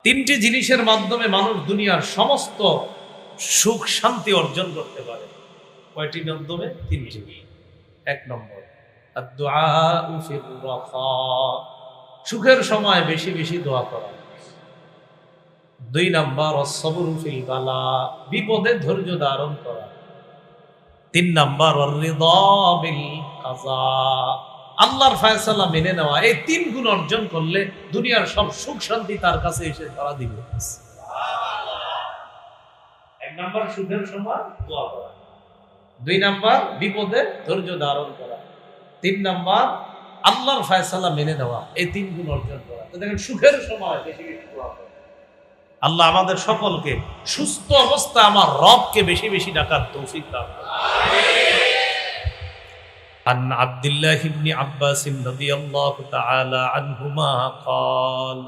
তিনটি জিনিসের মাধ্যমে মানুষ দুনিয়ার সমস্ত সুখ শান্তি অর্জন করতে পারে। কয়টির মাধ্যমে? তিনটি। এক নম্বর, আদ-দুআউ ফির রাখা, সুখের সময় বেশি বেশি দোয়া করা। দুই নম্বর, আস-সাবরু ফিল বালা, বিপদে ধৈর্য ধারণ করা। তিন নম্বর, আর-রিদা বিল কাযা, আল্লাহর ফয়সালা মেনে নেওয়া। এই তিন গুণ অর্জন করলে দুনিয়ার সব সুখ শান্তি তার কাছে এসে ধরা দিবে। এক নম্বর, সুখের সময় দোয়া করা। দুই নম্বর, বিপদে ধৈর্য ধারণ করা। তিন নম্বর, আল্লাহর ফয়সালা মেনে নেওয়া। এই তিন গুণ অর্জন করা। তো দেখেন, সুখের সময় বেশি বেশি দোয়া করা। আল্লাহ আমাদের সকলকে সুস্থ অবস্থা আমার রবকে বেশি বেশি ডাকার তৌফিক দান করুন। عن عبد الله بن عباس رضي الله تعالى عنهما قال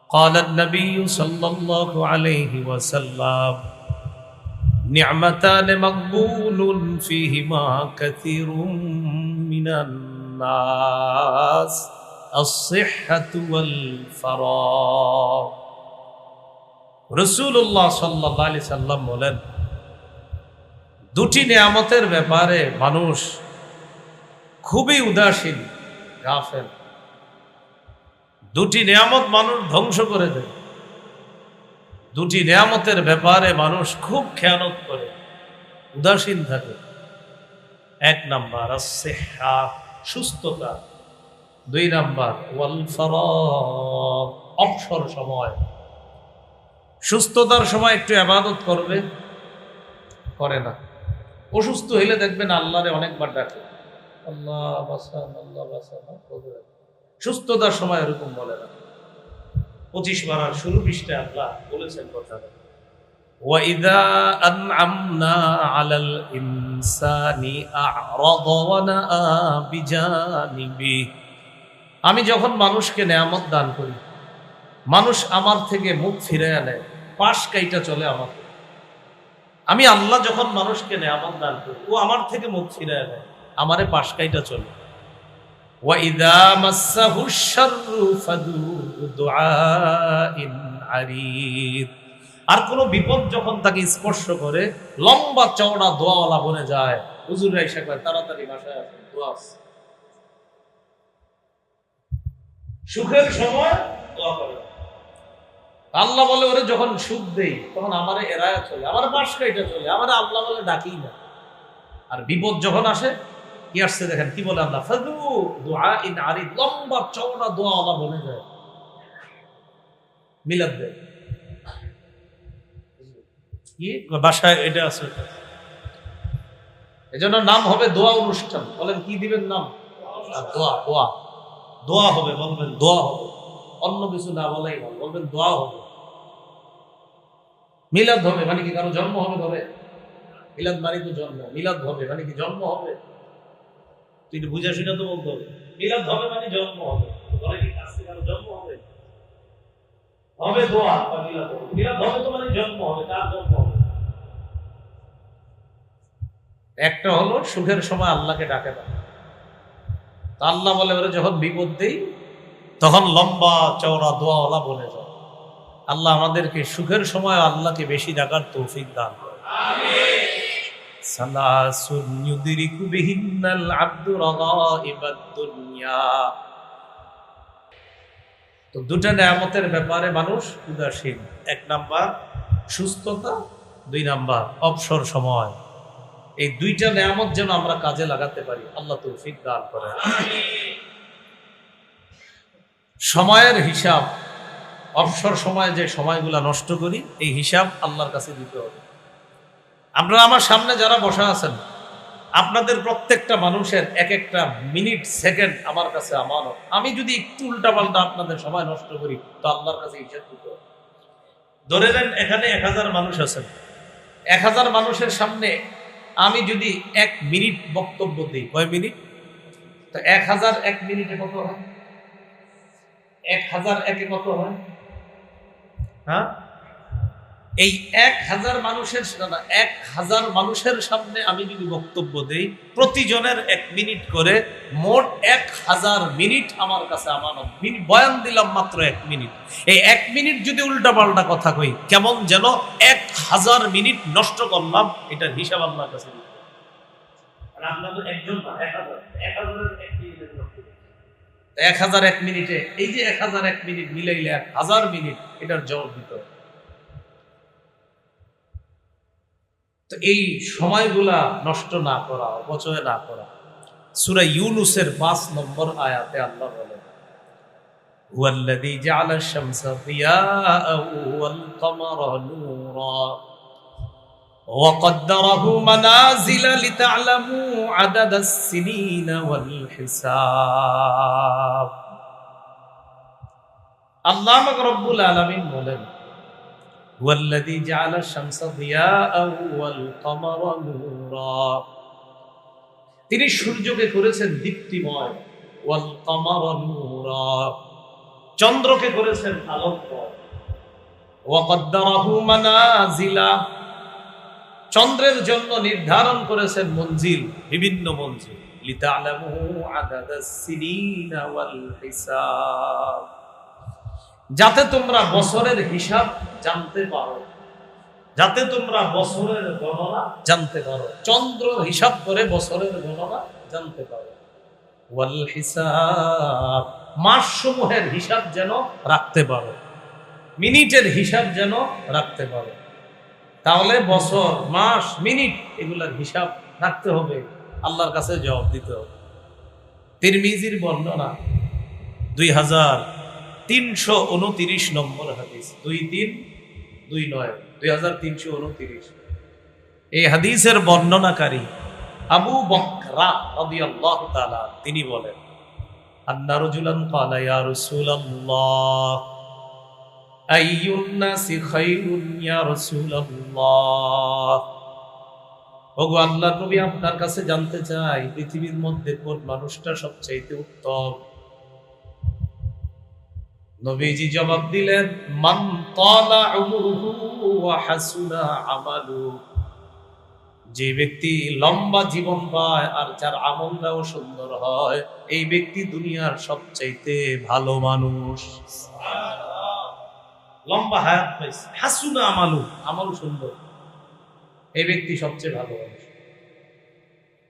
قال النبي صلى الله عليه وسلم نعمتان مقبول فيهما كثير من الناس الصحة والفراغ। রাসূলুল্লাহ সাল্লাল্লাহু আলাইহি সাল্লাম বলেন, দুটি নিয়ামতের ব্যাপারে মানুষ খুবই উদাসীন, গাফেল। দুটি নিয়ামত মানুষ ধ্বংস করে দেয়। দুটি নিয়ামতের ব্যাপারে মানুষ খুব খেয়ানত করে, উদাসীন থাকে। এক নাম্বার আস-সিহ্হা, সুস্থতা। দুই নাম্বার ওয়াল ফারাগ, অবসর সময়। সুস্থতার সময় একটু ইবাদত করবে, করে না। অসুস্থ হইলে দেখবেন আল্লাহরে অনেকবার ডাকে, আল্লাহ বাঁচান, আল্লাহ বাঁচান। সুস্থতার সময় এরকম বলে না। 25 পারার শুরু পৃষ্ঠায় আল্লাহ বলেছেন কথাটা, ওয়াইদা আনআমনা আলাল ইনসানি আ'রাদা ওয়া নাআ বিজানিবি, আমি যখন মানুষকে নেয়ামত দান করি, মানুষ আমার থেকে মুখ ফিরাইয়া নেয়, পাশ কাইটা চলে আমার। আমি আল্লাহ যখন মানুষকে নেয়ামত দান করি, ও আমার থেকে মুখ ফিরাইয়া নেয়, আমারে পাশ কাইটা চলে। ওয়াইদা মাসসাহুশ শাররু ফাযু দুআইন আরিদ, আর কোন বিপদ যখন তাকে স্পর্শ করে, লম্বা চওড়া দোয়াওয়ালা বনে যায়। হুজুররা এসে কয়, তাড়াতাড়ি বাসায় আসুন, দোয়া আছে। সুখের সময় দোয়া করে। আল্লাহ বলে, ওরে যখন সুখ দেই তখন আমারে এড়ায়া চলে, আমার পাশ কাইটা চলে, আমারে আল্লাহ বলে ডাকি না। আর বিপদ যখন আসে, কি আসছে দেখেন, কি বলে আল্লাহ, ফাযু দুআইন আরিদ, লম্বা চওড়া দোয়াওয়ালা বনে যায়, মিলাদ দেয়। কি বাসায় এটা আছে, এজন্য নাম হবে দোয়া অনুষ্ঠান। বলেন কি দিবেন নাম? দোয়া। দোয়া দোয়া হবে, বলবেন দোয়া হবে, অন্য কিছু না বলাই ভালো, বলবেন দোয়া হবে। মিলাদ হবে মানে কি কারো জন্ম হবে ঘরে? মিলাদ মানে তো জন্ম। মিলাদ হবে মানে কি জন্ম হবে? তুই বুঝা শুনে তো বলতে হবে। মিলাদ হবে মানে জন্ম হবে, ঘরে কি কাছে কারো জন্ম হবে? হবে দোয়া বা মিলাদ হবে। মিলাদ হবে তো মানে জন্ম হবে, কার জন্ম হবে? একটা হলো সুখের সময় আল্লাহকে ডাকে না। আল্লাহ বলে, ওরা যখন বিপদ দেই তখন লম্বা চওড়া দোয়াওয়ালা বলে যায়। আল্লাহ আমাদেরকে সুখের সময় আল্লাহকে বেশি ডাকার তৌফিক দান করে। আমিন। সালাসুন ইউদরিকু বিহিন্নাল আবদু রাগাইবাদ দুনিয়া। তো দুটা নিয়ামতের ব্যাপারে মানুষ উদাসীন। এক নাম্বার সুস্থতা, দুই নাম্বার অবসর সময়। এই দুইটা নিয়ামত যেন আমরা কাজে লাগাতে পারি, আল্লাহ তৌফিক দান করেন। সময়ের হিসাব, অবসর সময় যে সময়গুলা নষ্ট করি, এই হিসাব আল্লাহর কাছে দিতে হবে। আপনারা আমার সামনে যারা বসা আছেন, আপনাদের প্রত্যেকটা মানুষের এক একটা মিনিট সেকেন্ড আমার কাছে আমানত। আমি যদি একটু উল্টাপাল্টা আপনাদের সময় নষ্ট করি, তো আল্লাহর কাছে হিসাব দিতে হবে। ধরে নেন এখানে 1000 মানুষ আছেন, 1000 মানুষের সামনে আমি যদি 1 মিনিট বক্তব্য দিই, কয় মিনিট? তো 1000 1 মিনিটে কত হয়? 1000 একে কত হয়? হ্যাঁ, এই 1000 মানুষের 1000 মানুষের সামনে আমি যদি বক্তব্য দেই, প্রতিজনের 1 মিনিট করে, মোট 1000 মিনিট আমার কাছে আমানত। বয়ান দিলাম মাত্র 1 মিনিট। এই 1 মিনিট যদি উল্টাপাল্টা কথা কই, কেমন যেন 1000 মিনিট নষ্ট করলাম, এটার হিসাব আল্লাহর কাছে দিতে হবে। আর আপনাদের একজন না, 1000 1 মিনিটে, এই যে 1000 1 মিনিট মিলাইলে 1000 মিনিট, এটার জবাব দিতে হবে। তো এই সময়গুলা নষ্ট না করা, অপচয় না করা। সূরা ইউনূসের 5 নম্বর আয়াতে আল্লাহ বলেন, হুয়াল্লাযী জাআলা আশ-শামসা দিয়াআন ওয়াল কমারা নূরা ওয়া কদ্দারাহু মানাযিলা লিতা'লামু আদাদাস সিনিনা ওয়াল হিসাব। আল্লাহ রব্বুল আলামিন বলেন, ওয়াল্লাযী জাআলা আশ-শামসা দিয়াআন ওয়াল কমারা নূরা, তিনি সূর্যকে করেছেন দীপ্তিময়, ওয়াল কমারা নূরা, চন্দ্রকে করেছেন আলোকময়, ওয়া কদ্দারাহু মানাযিলা, চন্দ্রের জন্য নির্ধারণ করেছেন মঞ্জিল, বিভিন্ন মঞ্জিল, লিতা'লামু আদাদাস সিনিনা ওয়াল হিসাব, যাতে তোমরা বছরের হিসাব জানতে পারো, যাতে তোমরা বছরের গণনা জানতে পারো। চন্দ্র হিসাব করে বছরের গণনা জানতে পারো। ওয়াল হিসাব, মাসসমূহের হিসাব যেন রাখতে পারো, মিনিটের হিসাব যেন রাখতে পারো। তাহলে বছর, মাস, মিনিট এগুলার হিসাব রাখতে হবে, আল্লাহর কাছে জবাব দিতে হবে। তিরমিজির বর্ণনা 2329 নম্বর হাদিস, 2329। এই হাদিসের বর্ণনাকারী আবু বকরা রাদিয়াল্লাহু তাআলা, তিনি বলেন, আন্না রাজুলান ক্বালা ইয়া রাসূলুল্লাহ আইয়ুন নাসি খায়রুন ইয়া রাসূলুল্লাহ, ওগো আল্লাহর নবী, আপনার কাছে জানতে চাই পৃথিবীর মধ্যে কোন মানুষটা সবচেয়ে উত্তম। নবীজি জবাব দিলেন, মান তালা উমরুহু ওয়া হাসুনা আমালুহু, যে ব্যক্তি লম্বা জীবন পায় আর যার আমলটাও সুন্দর হয়, এই ব্যক্তি দুনিয়ার সবচাইতে ভালো মানুষ। লম্বা হায়াত পাইছে, হাসুনা আমালু, আমল সুন্দর, এই ব্যক্তি সবচেয়ে ভালো মানুষ।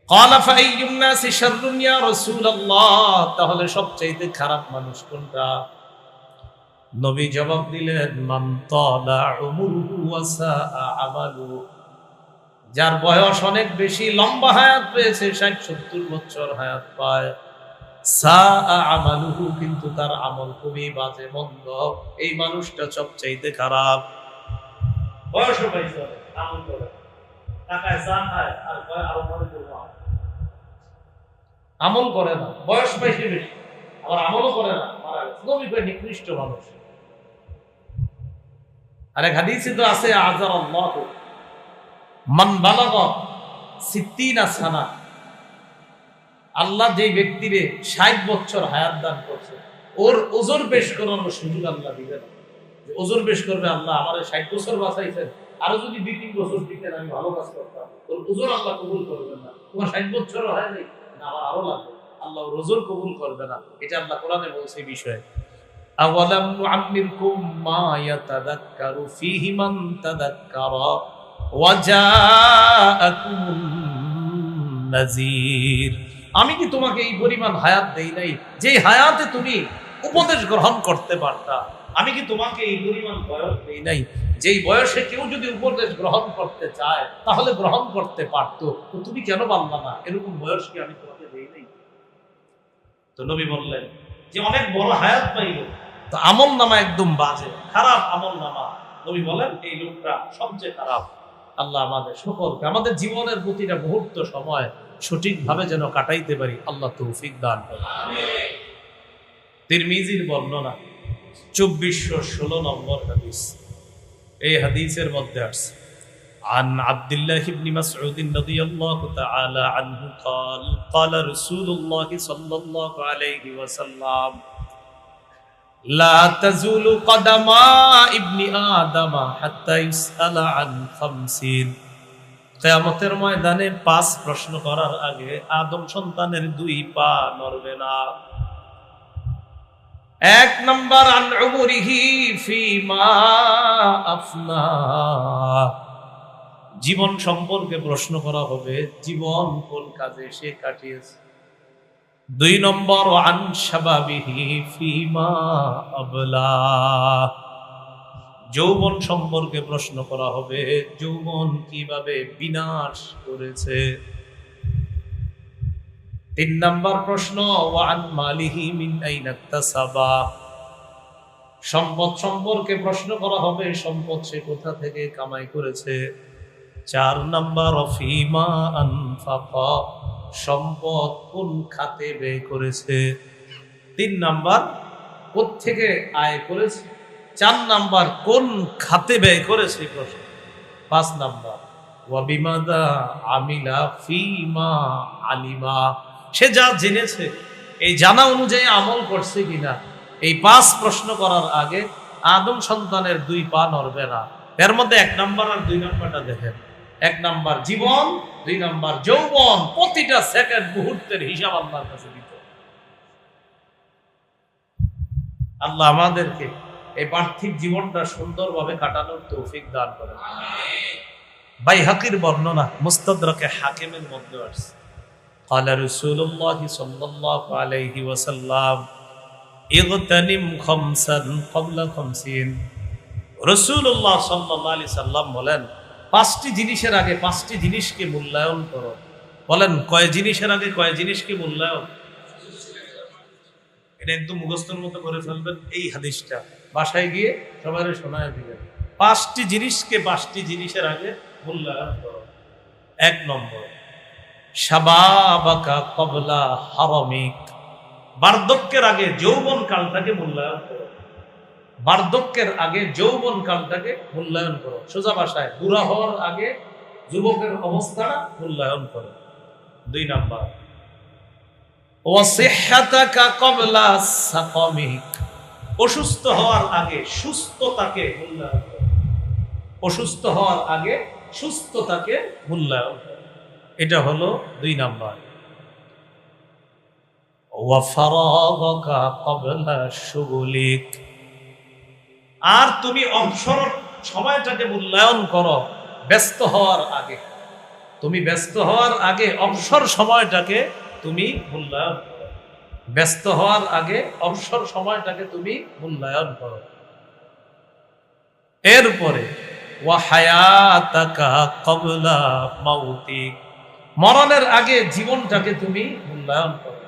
ক্বালা ফাআইয়ুন নাসি শাররুন ইয়া রাসূলুল্লাহ, তাহলে সবচাইতে খারাপ মানুষ কোনটা? নবী জবাব দিলেন, মান তালা উমরুহু ওয়া সাআ আমালুহু, যার বয়স অনেক বেশি, লম্বা হায়াত পেয়েছে, 60-70 বছর হায়াত পায়, সাআ আমালুহু, কিন্তু তার আমল খুবই বাজে, মন্দ, এই মানুষটা সবচাইতে খারাপ। বয়স পাইছে, আমল করে, টাকায় চা খায় আর কয় আরো মনে করব, আমল করে না, বয়স পাইছে বেশি, আবার আমলও করে না, মারা গেছে। নবী কয় নিকৃষ্ট মানুষ। আর এক হাদিসে তো আছে, আযারাল্লাহু মান বালাগা 60 সানা, আল্লাহ যে ব্যক্তিরে 60 বছর হায়াত দান করছে, ওর ওজর পেশ করানোর সুযোগ আল্লাহ দিবেন। যে ওজর পেশ করবে, আল্লাহ আমারে 60 বছর বাঁচাইছেন, আরো যদি 2-3 বছর দিতেন আমি ভালো কাজ করতাম, ওর ওজর আল্লাহ কবুল করবেন না। তোমার 60 বছরও হয় নাই, না আমার আরো লাগবে, আল্লাহ ওর ওজর কবুল করবে না। এটা আল্লাহ কোরআনে বলছে এই বিষয়ে। আওয়ালাম নুআম্মিরকুম মা ইয়াতাযাক্কারু ফীহি মান তাযাক্কারা ওয়া জাআকুমুন নাযীর, আমি কি তোমাকে এই পরিমাণ হায়াত দেই নাই যে হায়াতে তুমি উপদেশ গ্রহণ করতে পারতা? আমি কি তোমাকে এই পরিমাণ বয়স দেই নাই যেই বয়সে কেউ যদি উপদেশ গ্রহণ করতে চায় তাহলে গ্রহণ করতে পারতো? তো তুমি কেন পারলা না? এরকম বয়স কি আমি তোমাকে দেই নাই? তো নবী বললেন যে অনেক বড় হায়াত পাইল, তো আমল নামা একদম বাজে, খারাপ আমল নামা। নবী বলেন এই লোকটা সবচেয়ে খারাপ। আল্লাহ আমাদের সকলকে আমাদের জীবনের প্রতিটা মুহূর্ত সময় সঠিকভাবে যেন কাটাইতে পারি, আল্লাহ তৌফিক দান করেন। তিরমিজির বর্ণনা 2416 নম্বর হাদিস। এই হাদিসের মধ্যে আছে, عن عبد الله بن مسعود رضي الله تعالى عنه قال قال رسول الله صلى الله عليه وسلم লা তাজুলু কদামা ইবনি আদামা হাত্তা ইউসআলা আন খামসিন। কিয়ামতের ময়দানে 5 প্রশ্ন করার আগে আদম সন্তানের 2 পা নড়বে না। 1 নাম্বার আন উমরিহি ফিমা আফনা, জীবন সম্পর্কে প্রশ্ন করা হবে, জীবন কোন কাজে সে কাটিয়েছে। 2 নম্বর আন শাবাবিহি ফিমা আবলা, যৌবন সম্পর্কে প্রশ্ন করা হবে, যৌবন কিভাবে বিনাশ করেছে। 3 নম্বর প্রশ্ন ওয়ান মালিহি মিন আইনা ইকতাসাবা, সম্পদ সম্পর্কে প্রশ্ন করা হবে, সম্পদ সে কোথা থেকে কামাই করেছে। 4 নম্বর ফিমা আনফাকা, সম্পদ কোন খাতে ব্যয় করেছে। 3 নাম্বার কোত্থেকে আয় করেছে। 4 নাম্বার কোন খাতে ব্যয় করেছে প্রশ্ন। 5 নাম্বার ওয়া বিমাদা আমিলা ফিমা আলিমা, সে যা জেনেছে এই জানা অনুযায়ী আমল করছে কিনা। এই 5 প্রশ্ন করার আগে আদম সন্তানের 2 পা নড়বে না। এর মধ্যে 1 নাম্বার আর 2 নাম্বারটা দেখেন। 1 নাম্বার জীবন, 2 নাম্বার যৌবন, প্রতিটা সেকেন্ড মুহূর্তের হিসাব আল্লাহর কাছে দিতে। আল্লাহ আমাদেরকে এই পার্থিব জীবনটা সুন্দরভাবে কাটানোর তৌফিক দান করেন। বাইহাকির বর্ণনা মুস্তাদরাকে হাকিমের মধ্যে আছে, قال رسول الله صلى الله عليه وسلم اغتنم خمسا قبل خمسين। রাসূলুল্লাহ সাল্লাল্লাহু আলাইহি সাল্লাম বলেন 5টি জিনিসের আগে 5টি জিনিসকে মূল্যায়ন করো। বলেন কয় জিনিসের আগে কয় জিনিসকে মূল্যায়ন। এটা একদম মুখস্থের মতো করে ফেলবেন এই হাদিসটা, বাসায় গিয়ে সবাইকে শোনায় দিবেন। 5টি জিনিসকে 5টি জিনিসের আগে মূল্যায়ন করো। 1 নম্বর শাবাবাকা ক্বাবলা হারামিক, বার্ধক্যের আগে যৌবন কালটাকে মূল্যায়ন করো। বার্ধক্যের আগে যৌবন কালটাকে মূল্যায়ন করো। সোজা ভাষায় বুড়া হওয়ার আগে যুবকের অবস্থাটা মূল্যায়ন করো। 2 নাম্বার ওয়াসিহহাতাকা ক্বাবলা সাকামিক, অসুস্থ হওয়ার আগে সুস্থতাকে মূল্যায়ন করো। অসুস্থ হওয়ার আগে সুস্থতাকে মূল্যায়ন করো। এটা হলো 2 নাম্বার। ওয়া ফারাগাকা ক্বাবলা শুগুলিক, আর তুমি অবসর সময়টাকে মূল্যায়ন করো ব্যস্ত হওয়ার আগে। তুমি ব্যস্ত হওয়ার আগে অবসর সময়টাকে তুমি মূল্যায়ন করো। ব্যস্ত হওয়ার আগে অবসর সময়টাকে তুমি মূল্যায়ন করো। এরপরে ওয়া হায়াতাকা ক্বাবলা মাউতিক, মরণের আগে জীবনটাকে তুমি মূল্যায়ন করো।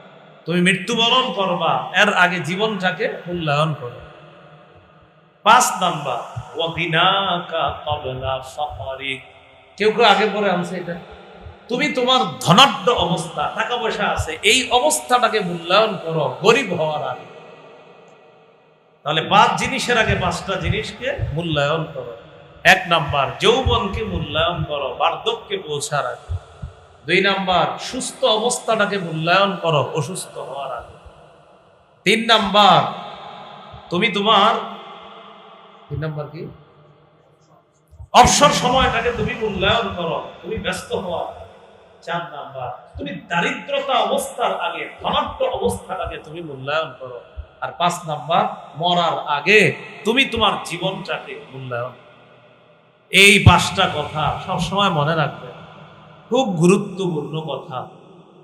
তুমি মৃত্যুবরণ করবা, এর আগে জীবনটাকে মূল্যায়ন করো। 5 নাম্বার ওয়া গিনাকা ক্বাবলা ফাকারিক, কেউ কেউ আগে পরে আনছে এটা। তুমি তোমার ধনাঢ্য অবস্থা, টাকা পয়সা আছে, এই অবস্থাটাকে মূল্যায়ন করো গরিব হওয়ার আগে। তাহলে 5 জিনিসের আগে 5টা জিনিসকে মূল্যায়ন করো। 1 নাম্বার যৌবনকে মূল্যায়ন করো বার্ধক্যে পৌঁছার আগে। 2 নাম্বার সুস্থ অবস্থাটাকে মূল্যায়ন করো অসুস্থ হওয়ার আগে। 3 নাম্বার তুমি তোমার 3 নাম্বার কি অবসর সময়টাকে তুমি মূল্যায়ন করো, তুমি ব্যস্ত হওয়ার আগে। 4 নাম্বার তুমি দারিদ্রতা অবস্থার আগে ধনাঢ্য অবস্থাটাকে তুমি মূল্যায়ন করো। আর 5 নাম্বার মরার আগে তুমি তোমার জীবনটাকে মূল্যায়ন। এই 5টা কথা সবসময় মনে রাখবে, খুব গুরুত্বপূর্ণ কথা।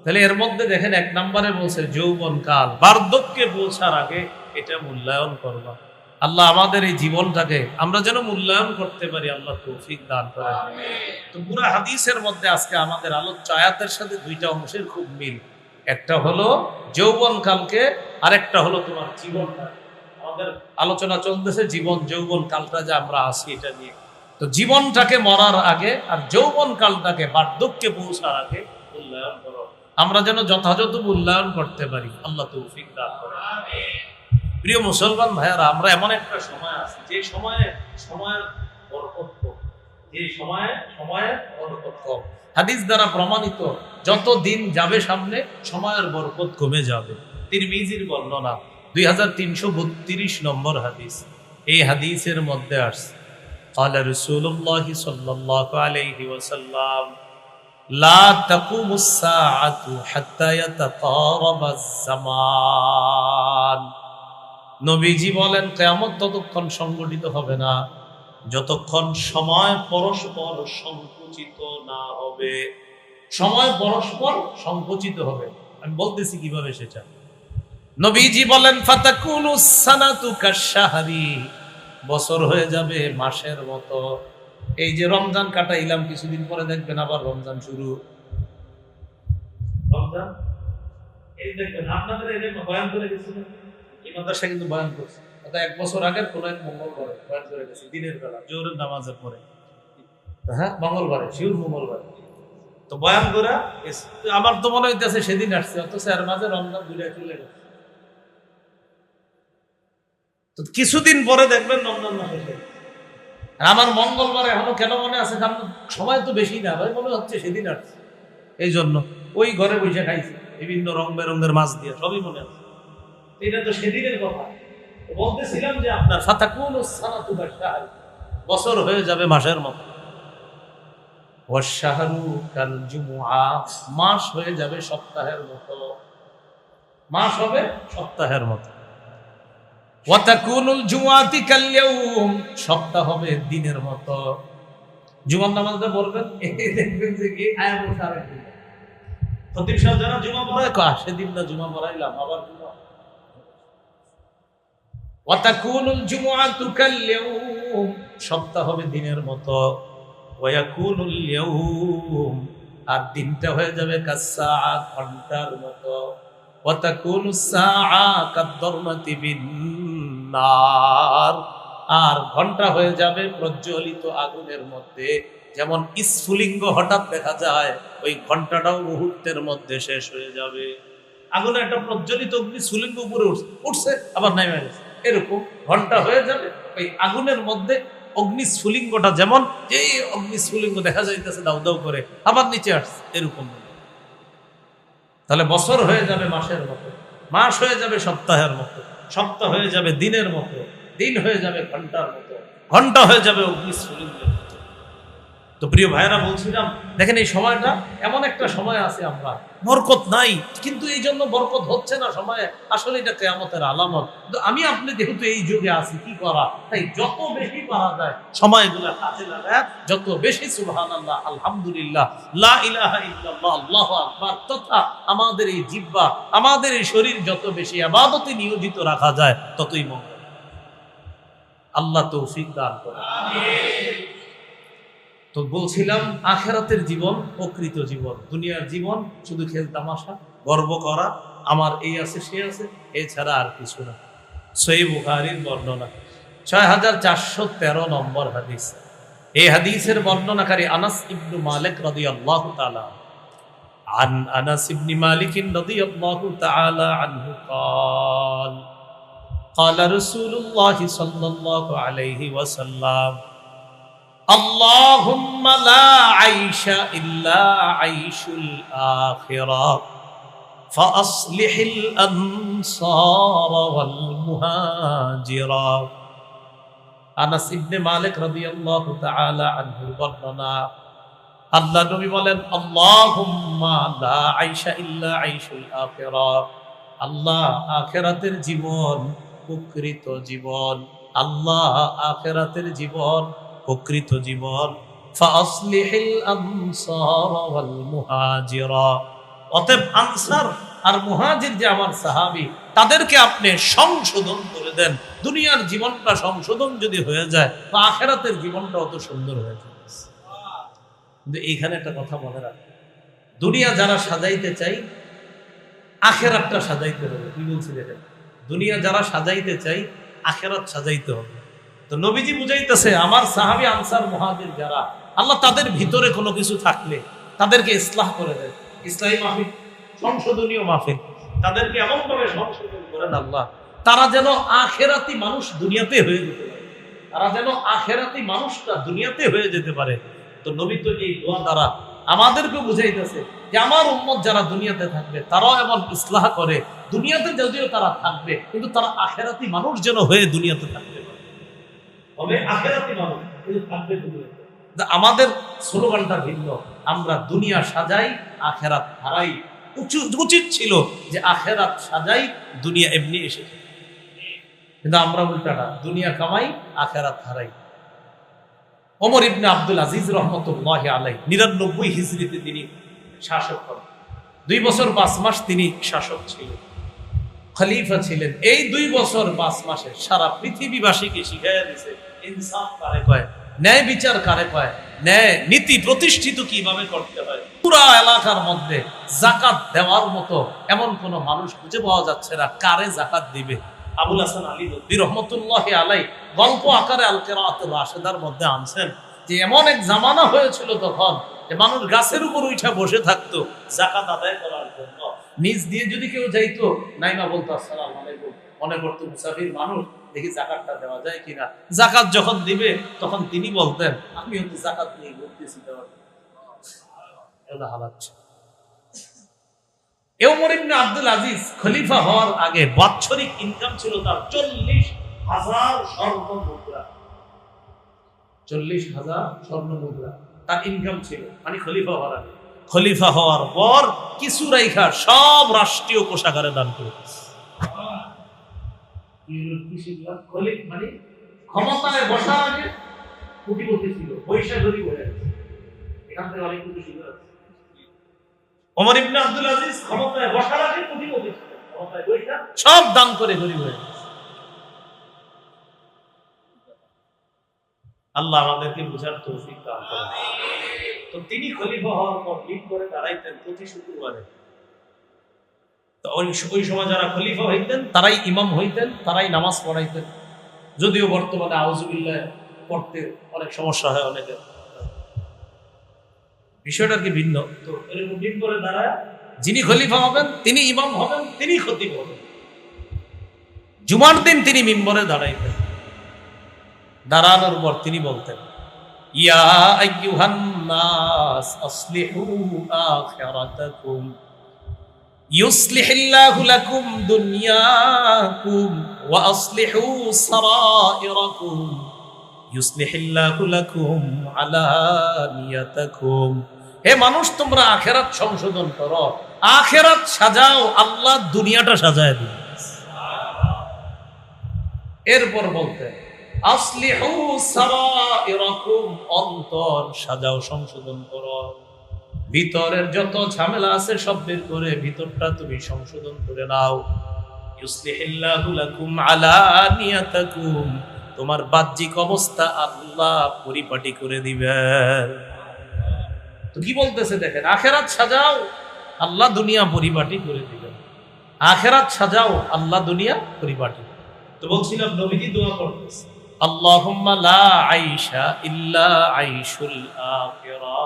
তাহলে এর মধ্যে দেখেন 1 নম্বরে বলছে যৌবনকাল, বার্ধক্যে পৌঁছার আগে এটা মূল্যায়ন করবা। আল্লাহ আমাদের এই জীবনটাকে আমরা যেন মূল্যায়ন করতে পারি, আল্লাহ তৌফিক দান করেন। তো পুরো হাদিসের মধ্যে আজকে আমাদের আলোচ্য আয়াতের সাথে 2টা অংশের খুব মিল। একটা হলো যৌবনকালকে, আরেকটা হলো তোমার জীবনটা। আমাদের আলোচনা চলতেছে জীবন যৌবন কালটা যে আমরা আছি এটা নিয়ে। তো জীবনটাকে মরার আগে আর যৌবন কালটাকে বার্ধক্যে পৌঁছার আগে মূল্যায়ন করো, আমরা যেন যথাযথ মূল্যায়ন করতে পারি। আল্লাহ তৌফিক দান করেন। প্রিয় মুসলমান ভাইয়ারা, আমরা এমন একটা সময় আছে যে সময়ের বরকত কম, যে সময়ের বরকত কম। হাদিস দ্বারা প্রমাণিত, যত দিন যাবে সামনে সময়ের বরকত কমে যাবে। তিরমিজির বর্ণনা, 2332 নম্বর হাদিস। এই হাদিসের মধ্যে আসছে قال رسول الله صلى الله عليه وسلم لا تقوم الساعة حتى يتقارب الزمان। নবীজি বলেন কিয়ামত ততক্ষণ সংঘটিত হবে না যতক্ষণ সময় পরস্পর সংকুচিত না হবে। সময় পরস্পর সংকুচিত হবে। আমি বলতেছি কিভাবে সেটা। নবীজি বলেন ফাতাকুনু সানাতু কাশাহরি, বছর হয়ে যাবে মাসের মতো। এই যে রমজান কাটাইলাম, কিছুদিন পরে দেখবেন আবার রমজান শুরু। রমজান এই দেখবেন আপনাদের এই বয়ান করে গেছিল, এই মাদ্রাসা কিন্তু বয়ান করছে। অর্থাৎ 1 বছর আগের কোন এক মঙ্গলবারে বয়ান করে গেছে, দিনের বেলা জোহরের নামাজের পরে। হ্যাঁ, মঙ্গলবারে, শিউর মঙ্গলবারে তো বয়ান করে। আমার তো মনে হইতেছে সেদিন আসছে, অথচ এর মাঝে রমজান দুইটা চলে গেছে। তো কিছুদিন পরে দেখবেন রমজান মাস এসে। আমার মঙ্গলবার এখনো কেন মনে আছে, কারণ সময় তো বেশি না ভাই, মনে হচ্ছে সেদিন আসছে। এই জন্য ওই ঘরে বসে খাইছে বিভিন্ন রং বেরঙের মাছ দিয়ে, সবই মনে আছে। এটা তো সেদিনের কথা। বলতেছিলাম যে আপনার ফাতাকুনু সানাতু কাশাহরি, বছর হয়ে যাবে মাসের মতো। ওয়াশশাহরু কাল জুমআ, মাস হয়ে যাবে সপ্তাহের মতো। মাস হবে সপ্তাহের মতো। ওয়াতাকুনুল জুমআতি কাল ইয়াউম, সপ্তাহ হবে দিনের মতো। জুমার নামাজটা পড়বেন, দেখবেন যে কি আয়া বসার একদিন খতিব সাহেব যারা জুমা পড়ায় সেদিন না জুমা পড়াইলাম, আবার জুমা। ওয়াতাকুনুল জুমআতু কাল ইয়াউম, সপ্তাহ হবে দিনের মতো। ওয়ায়াকুনুল ইয়াউম, আর দিনটা হয়ে যাবে কাসসাআ, ঘন্টার মতো। ওয়াতাকুনুস সাআ কাদ-দারমাতি বিন-নার, আর ঘন্টা হয়ে যাবে প্রজ্বলিত আগুনের মধ্যে। যেমন স্ফুলিঙ্গ হঠাৎ দেখা যায়, ওই ঘন্টাটাও মুহূর্তের মধ্যে শেষ হয়ে যাবে। আগুনে একটা প্রজ্বলিত অগ্নি স্ফুলিঙ্গ উপরে উঠছে আবার নেমে গেছে, এরকম ঘন্টা হয়ে যাবে ওই আগুনের মধ্যে। অগ্নিস্ফুলিঙ্গটা যেমন, যেই অগ্নিস্ফুলিঙ্গ দেখা যাইতেছে দাউ দাউ করে, আবার নিচে আসছে, এরকম। তাহলে বছর হয়ে যাবে মাসের মতো, মাস হয়ে যাবে সপ্তাহের মতো, সপ্তাহ হয়ে যাবে দিনের মতো, দিন হয়ে যাবে ঘন্টার মতো, ঘন্টা হয়ে যাবে অগ্নিস্ফুলিঙ্গের মতো। তো প্রিয় ভাইরা, বলছিলাম দেখেন এই সময়টা এমন একটা সময় আছে, আমরা বরকত নাই, কিন্তু এই জন্য বরকত হচ্ছে না সময়ে। আসলে এটা কিয়ামতের আলামত। কিন্তু আমি আপনি যেহেতু এই যুগে আছি, কি করা, তাই যত বেশি পারা যায় সময়গুলো কাজে লাগায়, যত বেশি সুবহানাল্লাহ, আলহামদুলিল্লাহ, লা ইলাহা ইল্লাল্লাহ, আল্লাহু আকবার তথা আমাদের এই জিহ্বা, আমাদের এই শরীর যত বেশি ইবাদতে নিয়োজিত রাখা যায়, ততই মঙ্গল। আল্লাহ তৌফিক দান করেন, আমিন। তো বলছিলাম আখিরাতের জীবন প্রকৃত জীবন। দুনিয়ার জীবন শুধু খেল তামাশা, গর্ব করা, আমার এই আছে সে আছে, এছাড়া আর কিছু না। সহিহ বুখারীর বর্ণনা 6413 নম্বর হাদিস। এই হাদিসের বর্ণনাকারী আনাস ইবনে মালিক রাদিয়াল্লাহু তাআলা আন আনাস ইবনে মালিক রাদিয়াল্লাহু তাআলা আনহু قال قال رسول الله صلى الله عليه وسلم اللهم لا عيش إلا عيش الآخرة فأصلح الأنصار والمهاجرة। আনাস ইবনে মালিক রাদিয়াল্লাহু তাআলা আনহুর বর্ণনা, আল্লাহ নবী বলেন আল্লাহুম্মা লা আইশা ইল্লা আইশুল আখিরা, আল্লাহ আখিরাতের জীবন প্রকৃত জীবন, আল্লাহ আখিরাতের জীবন প্রকৃত জীবন। ফাসলিহিল আনসার ওয়াল মুহাজিরা, অতএব আনসার আর মুহাজির যে আমার সাহাবী, তাদেরকে আপনি সংশোধন করে দেন। দুনিয়ার জীবনটা সংশোধন যদি হয়ে যায়, তো আখিরাতের জীবনটা অত সুন্দর হয়ে যাবে। কিন্তু এইখানে একটা কথা মনে রাখবেন, দুনিয়া যারা সাজাইতে চাই, আখিরাতটা সাজাইতে হবে। কি বলছি দেখেন, দুনিয়া যারা সাজাইতে চাই, আখিরাত সাজাইতে হবে। তো নবীজি বুঝাইতেছে আমার সাহাবী আনসার মুহাজির যারা, আল্লাহ তাদের ভিতরে কোনো কিছু থাকলে তাদেরকে ইসলাহ করে দেয়। ইসলামী মাহফিল, সংশোধনীয় মাহফিল, তাদেরকে এমন ভাবে সংশোধন করেন আল্লাহ, তারা যেন আখিরাতি মানুষ দুনিয়াতে হয়ে যেতে পারে, তারা যেন আখিরাতি মানুষটা দুনিয়াতে হয়ে যেতে পারে। তো নবী তো এই দোয়া দ্বারা আমাদেরকে বুঝাইতেছে যে আমার উম্মত যারা দুনিয়াতে থাকবে তারাও এমন ইসলাহ করে, দুনিয়াতে যদিও তারা থাকবে কিন্তু তারা আখেরাতি মানুষ যেন হয়ে দুনিয়াতে থাকবে, তবে আখেরাতি মানুষ কিন্তু থাকবে দুনিয়াতে। আমাদের স্লোগানটা ভিন্ন, আমরা দুনিয়া সাজাই আখেরাত হারাই। উচিত ছিল যে আখেরাত সাজাই, দুনিয়া এমনি এসেছে, কিন্তু আমরা উল্টাটা, দুনিয়া কামাই আখেরাত হারাই। ওমর ইবনে আব্দুল আজিজ রহমতুল্লাহি আলাইহি 99 হিজরিতে তিনি শাসক হন। 2 বছর 5 মাস তিনি শাসক ছিলেন, খলিফা ছিলেন। এই 2 বছর 5 মাসে সারা পৃথিবীবাসীকে শিখাইয়া দিয়েছে ইনসাফ কারে কয়, ন্যায় বিচার কারে কয়, ন্যায় নীতি প্রতিষ্ঠিত কিভাবে করতে হয়। পুরা এলাকার মধ্যে যাকাত দেওয়ার মতো এমন কোন মানুষ খুঁজে পাওয়া যাচ্ছে না কারে যাকাত দিবে। আবুল হাসান আলী নদভী রহমতুল্লাহি আলাইহি গল্প আকারে আল কিরাআতুর রাশিদার মধ্যে আনছেন যে এমন এক জামানা হয়েছিল তখন যে মানুষ গাছের উপর উঠা বসে থাকতো যাকাত আদায় করার জন্য। নিজ দিয়ে যদি কেউ যাইতো, নাইমা বলতো আসসালামু আলাইকুম, মনে করতো মুসাফির মানুষ, দেখি যাকাতটা দেওয়া যায় কিনা। যাকাত যখন দিবে তখন তিনি বলতেন আমিও তো যাকাত নিয়ে ঘুরতেছি, দেওয়ার এটা হালাত। ওমর ইবনে আব্দুল আজিজ খলিফা হওয়ার আগে বাৎসরিক ইনকাম ছিল তার 40,000 স্বর্ণ মুদ্রা। 40,000 স্বর্ণ মুদ্রা তার ইনকাম ছিল, মানে খলিফা হওয়ার আগে। খলিফা হওয়ার পর কিছু রাইখা সব রাষ্ট্রীয় কোষাগারে দান করে। মানে ক্ষমতায় বসার আগে কোটিপতি ছিল, পয়সা গরিব হয়ে গেছে। এখান থেকে অনেক কিছু শিখা আছে। ওমর ইবনে আব্দুল আজিজ ক্ষমতায় বসার আগে কোটিপতি ছিল, ক্ষমতায় বসা সব দান করে গরিব হয়ে গেছে। আল্লাহ আমাদেরকে বুঝার তৌফিক দান করেন। তো তিনি খলিফা হওয়ার পর লিড করে দাঁড়াইতেন প্রতি শুক্রবারে। তো ওই সময় যারা খলিফা হইতেন তারাই ইমাম হইতেন, তারাই নামাজ পড়াইতেন। যদিও বর্তমানে আউযুবিল্লাহ পড়তে অনেক সমস্যা হয় অনেকের, বিষয়টা কি ভিন্ন। তো এরকম দিন করে দাঁড়ায় যিনি খলিফা হবেন তিনি ইমাম হবেন, তিনি খতিব হবেন। জুমার দিন তিনি মিম্বরে দাঁড়াইতেন। দাঁড়ানোর পর তিনি বলতেন ইয়া আইয়ুহান নাস আসলিহু আখিরাতাকুম ইউসলিহিল্লাহু লাকুম দুনিয়াকুম ওয়া আসলিহু সারাইরাকুম ইউসলিহিল্লাহু লাকুম আলানিয়াতাকুম। হে মানুষ, তোমরা আখিরাত সংশোধন করো, আখিরাত সাজাও, আল্লাহ দুনিয়াটা সাজায় দিবেন। এরপর বলতেন আসলিহু সারাইরাকুম, অন্তর সাজাও, সংশোধন করো। ভিতরের যত ঝামেলা আছে সব বের করে ভিতরটা তুমি সংশোধন করে নাও। ইউসলিহিল্লাহু লাকুম আলানিয়াতাকুম, তোমার বাহ্যিক অবস্থা আল্লাহ পরিপাটি করে দিবেন। তো কি বলতেছে দেখেন, আখিরাত সাজাও, আল্লাহ দুনিয়া পরিপাটি করে দিবেন। আখিরাত সাজাও, আল্লাহ দুনিয়া পরিপাটি। তো বলছিলাম নবীজি দোয়া করতেছে আল্লাহুম্মা লা আইশা ইল্লা আইশুল আখিরা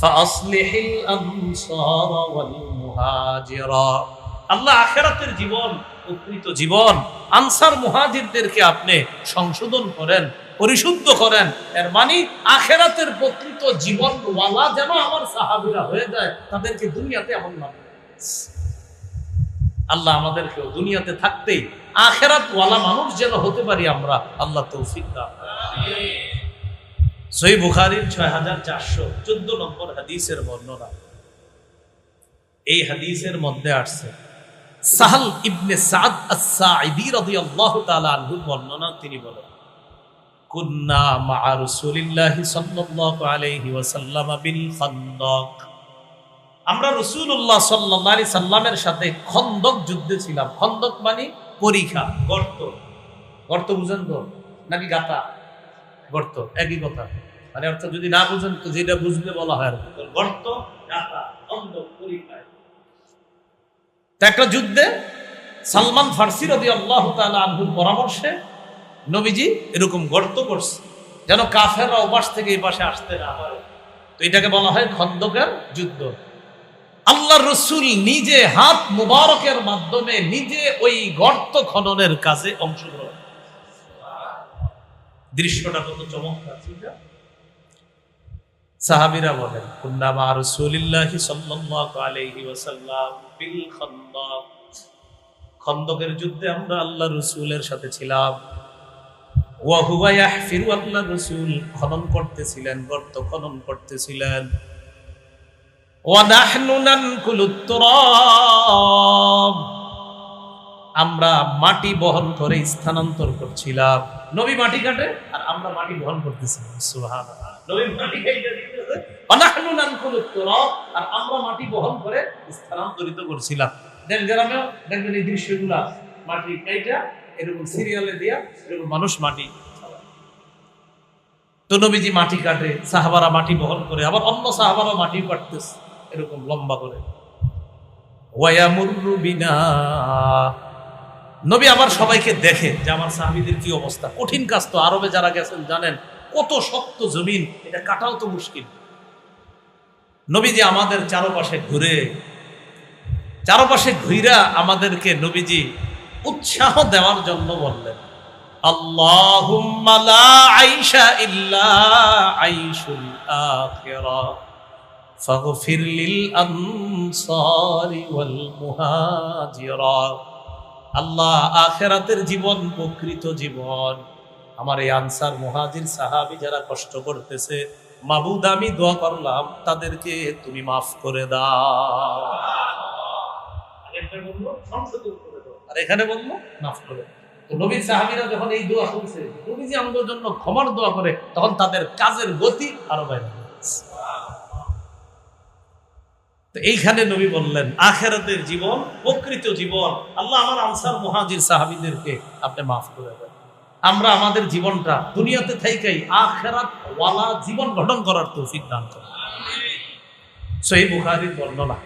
ফাসলিহিল আনসার ওয়াল মুহাজিরা। আল্লাহ আখিরাতের জীবন, প্রকৃত জীবন, আনসার মুহাজিরদেরকে আপনি সংশোধন করেন, পরিশুদ্ধ করেন। এর মানে আখিরাতের প্রকৃত জীবন ওয়ালা যেন আমার সাহাবীরা হয়ে যায়, তাদেরকে দুনিয়াতে এমন না। আল্লাহ আমাদেরকেও দুনিয়াতে থাকতেই আখিরাত ওয়ালা মানুষ যেন হতে পারি আমরা, আল্লাহ তৌফিক দান করেন। সহিহ বুখারীর 6414 নম্বর হাদিসের বর্ণনা। এই হাদিসের মধ্যে আসছে সাহল ইবনে সাদ আস-সাঈদী রাদিয়াল্লাহু তাআলা আনহু বর্ণনা। তিনি বলেন কুন্না মা রাসূলিল্লাহি সাল্লাল্লাহু আলাইহি ওয়াসাল্লাম বিল খান্দক। আমরা রাসূলুল্লাহ সাল্লাল্লাহু আলাইহি সাল্লামের সাথে খন্দক যুদ্ধে ছিলাম। খন্দক মানে পরিখা, গর্ত। গর্ত বুঝেন তো নাকি গাতা? গর্ত একই কথা, মানে অর্থাৎ যদি না বুঝেন তো যেটা বুঝলে বলা হয় গর্ত, গাতা, খন্দক, পরিখা। একটা যুদ্ধে সালমান ফারসি রাদিয়াল্লাহু তাআলা আনহুর পরামর্শে নবীজি এরকম গর্ত করছে যেন কাফেররা ওপাশ থেকে এই পাশে আসতে না পারে। তো এটাকে বলা হয় খন্দকের যুদ্ধ। আল্লাহর রাসূল নিজে হাত মুবারকের মাধ্যমে নিজে ওই গর্ত খননের কাজে অংশগ্রহণ। দৃশ্যটা কত চমৎকার ছিল। সাহাবীরা বলেন কুন্না মা রাসূলিল্লাহি সাল্লাল্লাহু আলাইহি ওয়াসাল্লাম বিল খান্দাক, খন্দকের যুদ্ধে আমরা আল্লাহর রাসূলের সাথে ছিলাম। ওয়া হুয়া ইয়াহফিরু, আল্লাহর রাসূল খনন করতেছিলেন, গর্ত খনন করতেছিলেন। ওয়া নাহনু নানকুলুত তুরাব, আমরা মাটি বহন করে স্থানান্তর করছিলাম। নবী মাটি কাটে আর আমরা মাটি বহন করতেছিলাম। সুবহানাল্লাহ। নবী মাটি কাটে দিতেছে, ওয়া নাহনু নানকুলুত তুরাব, আর আমরা মাটি বহন করে স্থানান্তরিত করছিলাম। দেন গ্রামে দেখবেন এই দৃশ্যগুলা, মাটি কাইটা এরকম সিরিয়ালে দিয়া এরকম মানুষ মাটি। তো নবীজি মাটি কাটে, সাহাবারা মাটি বহন করে, আবার অন্য সাহাবারা মাটি কাটতেছে এরকম লম্বা করে। ওয়ায়ামুরু বিনা, নবী আবার সবাইকে দেখে যে আমার সাহাবীদের কি অবস্থা। কঠিন কাজ তো, আরবে যারা গেছেন জানেন কত শক্ত জমিন, এটা কাটাও তো মুশকিল। নবীজি আমাদের চারপাশে ঘুরা আমাদেরকে নবীজি উৎসাহ দেওয়ার জন্য বললেন, আল্লাহুম্মা লা আইশা ইল্লা আইশুল আখিরা ফাগফির লিল আনসারি ওয়াল মুহাজিরা। আল্লাহ, আখিরাতের জীবন প্রকৃত জীবন। আমার এই আনসার মুহাজির সাহাবী যারা কষ্ট করতেছে, মাবুদ আমি দোয়া করলাম তাদেরকে তুমি মাফ করে দাও। আর এখানে বললো মাফ করে। তো নবীর সাহাবীরা যখন এই দোয়া করছে, নবীজি আমাদের জন্য ক্ষমার দোয়া করে, তখন তাদের কাজের গতি আরো বাইরে। তো এইখানে নবী বললেন আখিরাতের জীবন প্রকৃত জীবন, আল্লাহ আমার আনসার মুহাজির সাহাবীদেরকে আপনি মাফ করে দেন। আমরা আমাদের জীবনটা দুনিয়াতে থেকেই আখিরাত ওয়ালা জীবন গঠন করার তৌফিক দান করেন। সহিহ বুখারীর বর্ণনা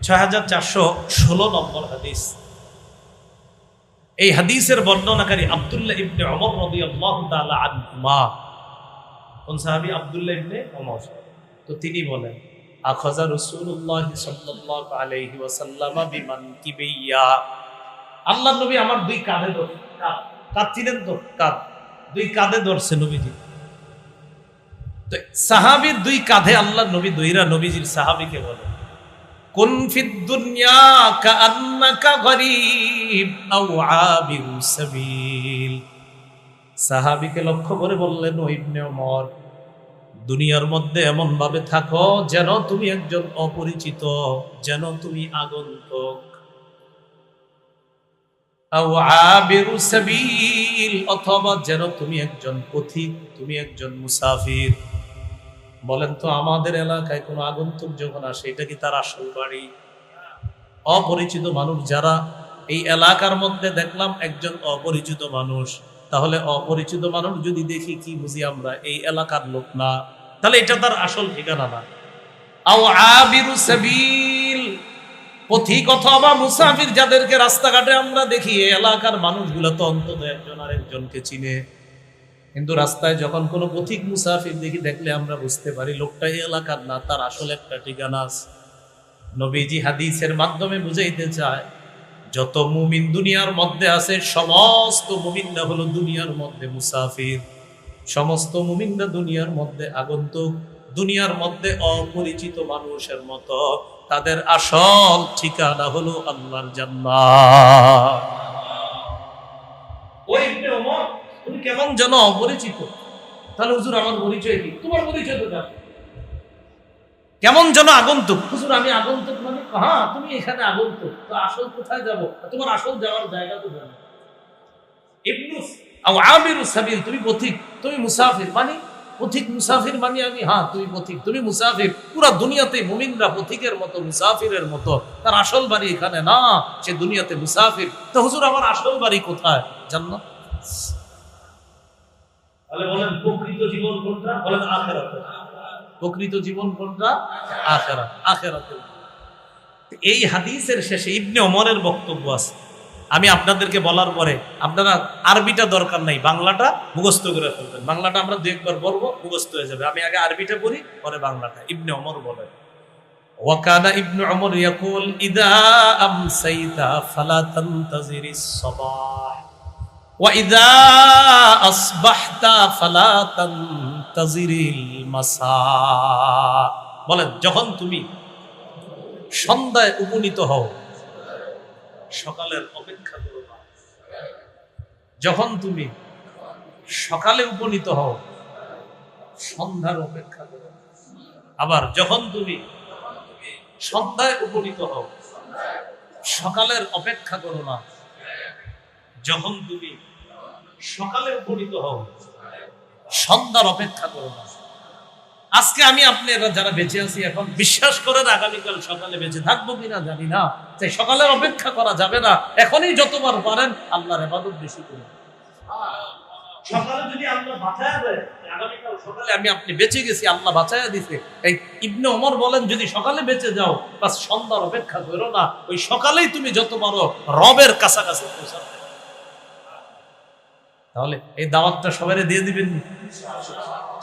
6416 নম্বর হাদিস। এই হাদিসের বর্ণনাকারী আব্দুল্লাহ ইবনে ওমর রাদিয়াল্লাহু তাআলা আনহুমা। কোন সাহাবী? আব্দুল্লাহ ইবনে ওমর। তো তিনি বলেন, আখাযা রাসূলুল্লাহ সাল্লাল্লাহু আলাইহি ওয়াসাল্লাম বিমানকিবিয়া, আল্লাহর নবী আমার দুই কাঁধে ধরে, কাঁধ ছিলেন তো, কাঁধ, দুই কাঁধে ধরছে নবীজি। তো সাহাবীর দুই কাঁধে আল্লাহর নবী দইরা নবীজির সাহাবীকে বলে, কুন ফিদ দুনিয়া কাআন্নাকা গরীব আও আবিরু সাবিল। সাহাবীকে লক্ষ্য করে বললেন, ও ইবনে ওমর, দুনিয়ার মধ্যে এমন ভাবে থাকো যেন তুমি একজন অপরিচিত, যেন তুমি আগন্তুক। আও আবিরু সাবিল, অথবা যেন তুমি একজন পথিক, তুমি একজন মুসাফির। বলেন তো, আমাদের এলাকায় কোনো আগন্তুক যখন আসে, এটা কি তার আসল বাড়ি? অপরিচিত মানুষ যারা এই এলাকার মধ্যে দেখলাম একজন অপরিচিত মানুষ, তাহলে অপরিচিত মানুষ যদি দেখি কি বুঝি আমরা এই এলাকার লোক না, তাহলে এটা তার আসল ঠিকানা না। আও আবিরু সাবিল, পথিক অথবা মুসাফির যাদেরকে রাস্তাঘাটে আমরা দেখি, এই এলাকার মানুষগুলো তো অন্তত একজন আরেকজনকে চিনে, কিন্তু রাস্তায় যখন কোনো পথিক মুসাফির দেখলে আমরা বুঝতে পারি লোকটা এই এলাকার না, তার আসল একটা ঠিকানা আছে। নবীজি হাদিসের মাধ্যমে বুঝাইতে চায়, যত মুমিন দুনিয়ার মধ্যে আছে, সমস্ত মুমিনরা হলো দুনিয়ার মধ্যে মুসাফির, সমস্ত মুমিনরা দুনিয়ার মধ্যে আগন্তুক, দুনিয়ার মধ্যে অপরিচিত মানুষের মতো। তাদের আসল ঠিকানা হলো আল্লাহর জান্নাত। ওই ইবনে ওমর, তুমি কেমন যেন অপরিচিত। তাহলে হুজুর আমার পরিচয় কি? তোমার পরিচয় তো জানো। কেমন যেন আগন্তুক। হুজুর আমি আগন্তুক মানে? হ্যাঁ, তুমি এখানে আগন্তুক, তো আসল কোথায় যাব? তোমার আসল যাওয়ার জায়গা তো জানো। ইবনুস আও আবিরু সাবিল, তুমি পথিক, তুমি মুসাফির। মানে পথিক মুসাফির মানে আমি? হ্যাঁ, তুমি পথিক, তুমি মুসাফির। পুরা দুনিয়াতে মুমিনরা পথিকের মতো, মুসাফিরের মতো, তার আসল বাড়ি এখানে না, সে দুনিয়াতে মুসাফির। তো হুজুর আমার আসল বাড়ি কোথায়? জান্নাত। তাহলে বলেন প্রকৃত জীবন কোনটা? বলেন আখিরাতে। প্রকৃত জীবন কোনটা? আখিরাত। আখিরাতে। এই হাদিসের শেষে ইবনে ওমরের বক্তব্য আছে, আমি আপনাদেরকে বলার পরে আপনারা আরবিটা দরকার নাই, বাংলাটা মুখস্থ করে ফেলবেন। বাংলাটা আমরা দু একবার বলবো, মুখস্থ হয়ে যাবে। আমি আগে আরবিটা পড়ি, পরে বাংলাটা। ইবনে ওমর বলেন, ওয়াকানা ইবনে ওমর ইয়াকুল ইদা আমসাইতা ফালা তানতাজিরিস সাবাহ ওয়াইদা আসবাহতা ফালা তানতাজিরিল মাসা, বলেন যখন তুমি সন্ধ্যায় উপনীত হও সকালের অপেক্ষা করো না। যখন তুমি সকালে উপনীত হও সন্ধ্যার অপেক্ষা করো। আবার যখন তুমি সন্ধ্যায় উপনীত হও সকালের অপেক্ষা করো না। যখন তুমি সকালে উপনীত হও সন্ধ্যার অপেক্ষা করো না। আজকে আমি আপনি যারা বেঁচে আছি এখন বিশ্বাস করেন আগামীকাল সকালে বেঁচে থাকবো কিনা জানি না, তাই সকালের অপেক্ষা করা যাবে না। এখনই যতবার পারেন আল্লাহর ইবাদত বেশি করুন। সকালে যদি আল্লাহ বাঁচায়া দেয়, আগামীকাল সকালে আমি আপনি বেঁচে গেছি, আল্লাহ বাঁচায়া দিছে। এই ইবনে ওমর বলেন যদি সকালে বেঁচে যাও বাস সন্ধ্যার অপেক্ষা করো না, ওই সকালেই তুমি যত পারো রবের কাছাকাছি পৌঁছাবে। তাহলে এই দাওয়াতটা সবাই দিয়ে দিবেন।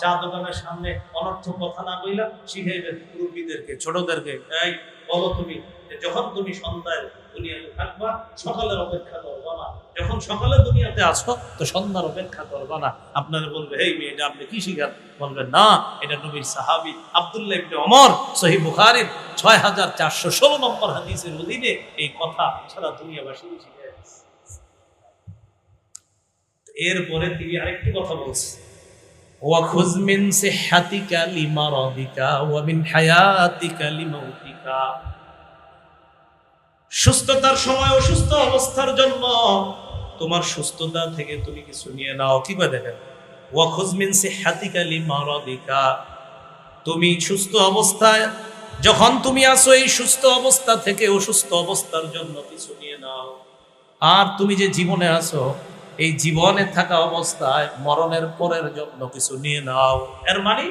চা দোকানের সামনে অনর্থক কথা না কইলা শিখাইবেন মুরব্বীদেরকে, ছোটদেরকে, এই বলো তুমি যখন তুমি সন্ধ্যায় দুনিয়াতে থাকবা সকালের অপেক্ষা করবা না, যখন সকালে দুনিয়াতে আসো তো সন্ধ্যার অপেক্ষা করবা না। আপনারা বলবে এই মেয়েটা আপনি কি শিখান? বলবেন না, এটা নবীর সাহাবী আব্দুল্লাহ ইবনে ওমর সহিহ বুখারীর 6416 নম্বর হাদিসের অধীনে এই কথা সারা দুনিয়াবাসী শিখে। এরপরে তিনি আরেকটি কথা বলছেন, ওয়াখুয মিন সিহহাতিকা লিমারাদিকা ওয়া মিন হায়াতিকা লিমাউতিকা। সুস্থতার সময় অসুস্থ অবস্থার জন্য তোমার সুস্থতা থেকে তুমি কিছু নিয়ে নাও। কি করে দেখেন, ওয়াখুয মিন সিহহাতিকা লিমারাদিকা, তুমি সুস্থ অবস্থায় যখন তুমি আছো এই সুস্থ অবস্থা থেকে অসুস্থ অবস্থার জন্য কিছু নিয়ে নাও। আর তুমি যে জীবনে আছো এই জীবনে থাকা অবস্থায় মরণের পরের জন্য কিছু নিয়ে নাও। এর মানে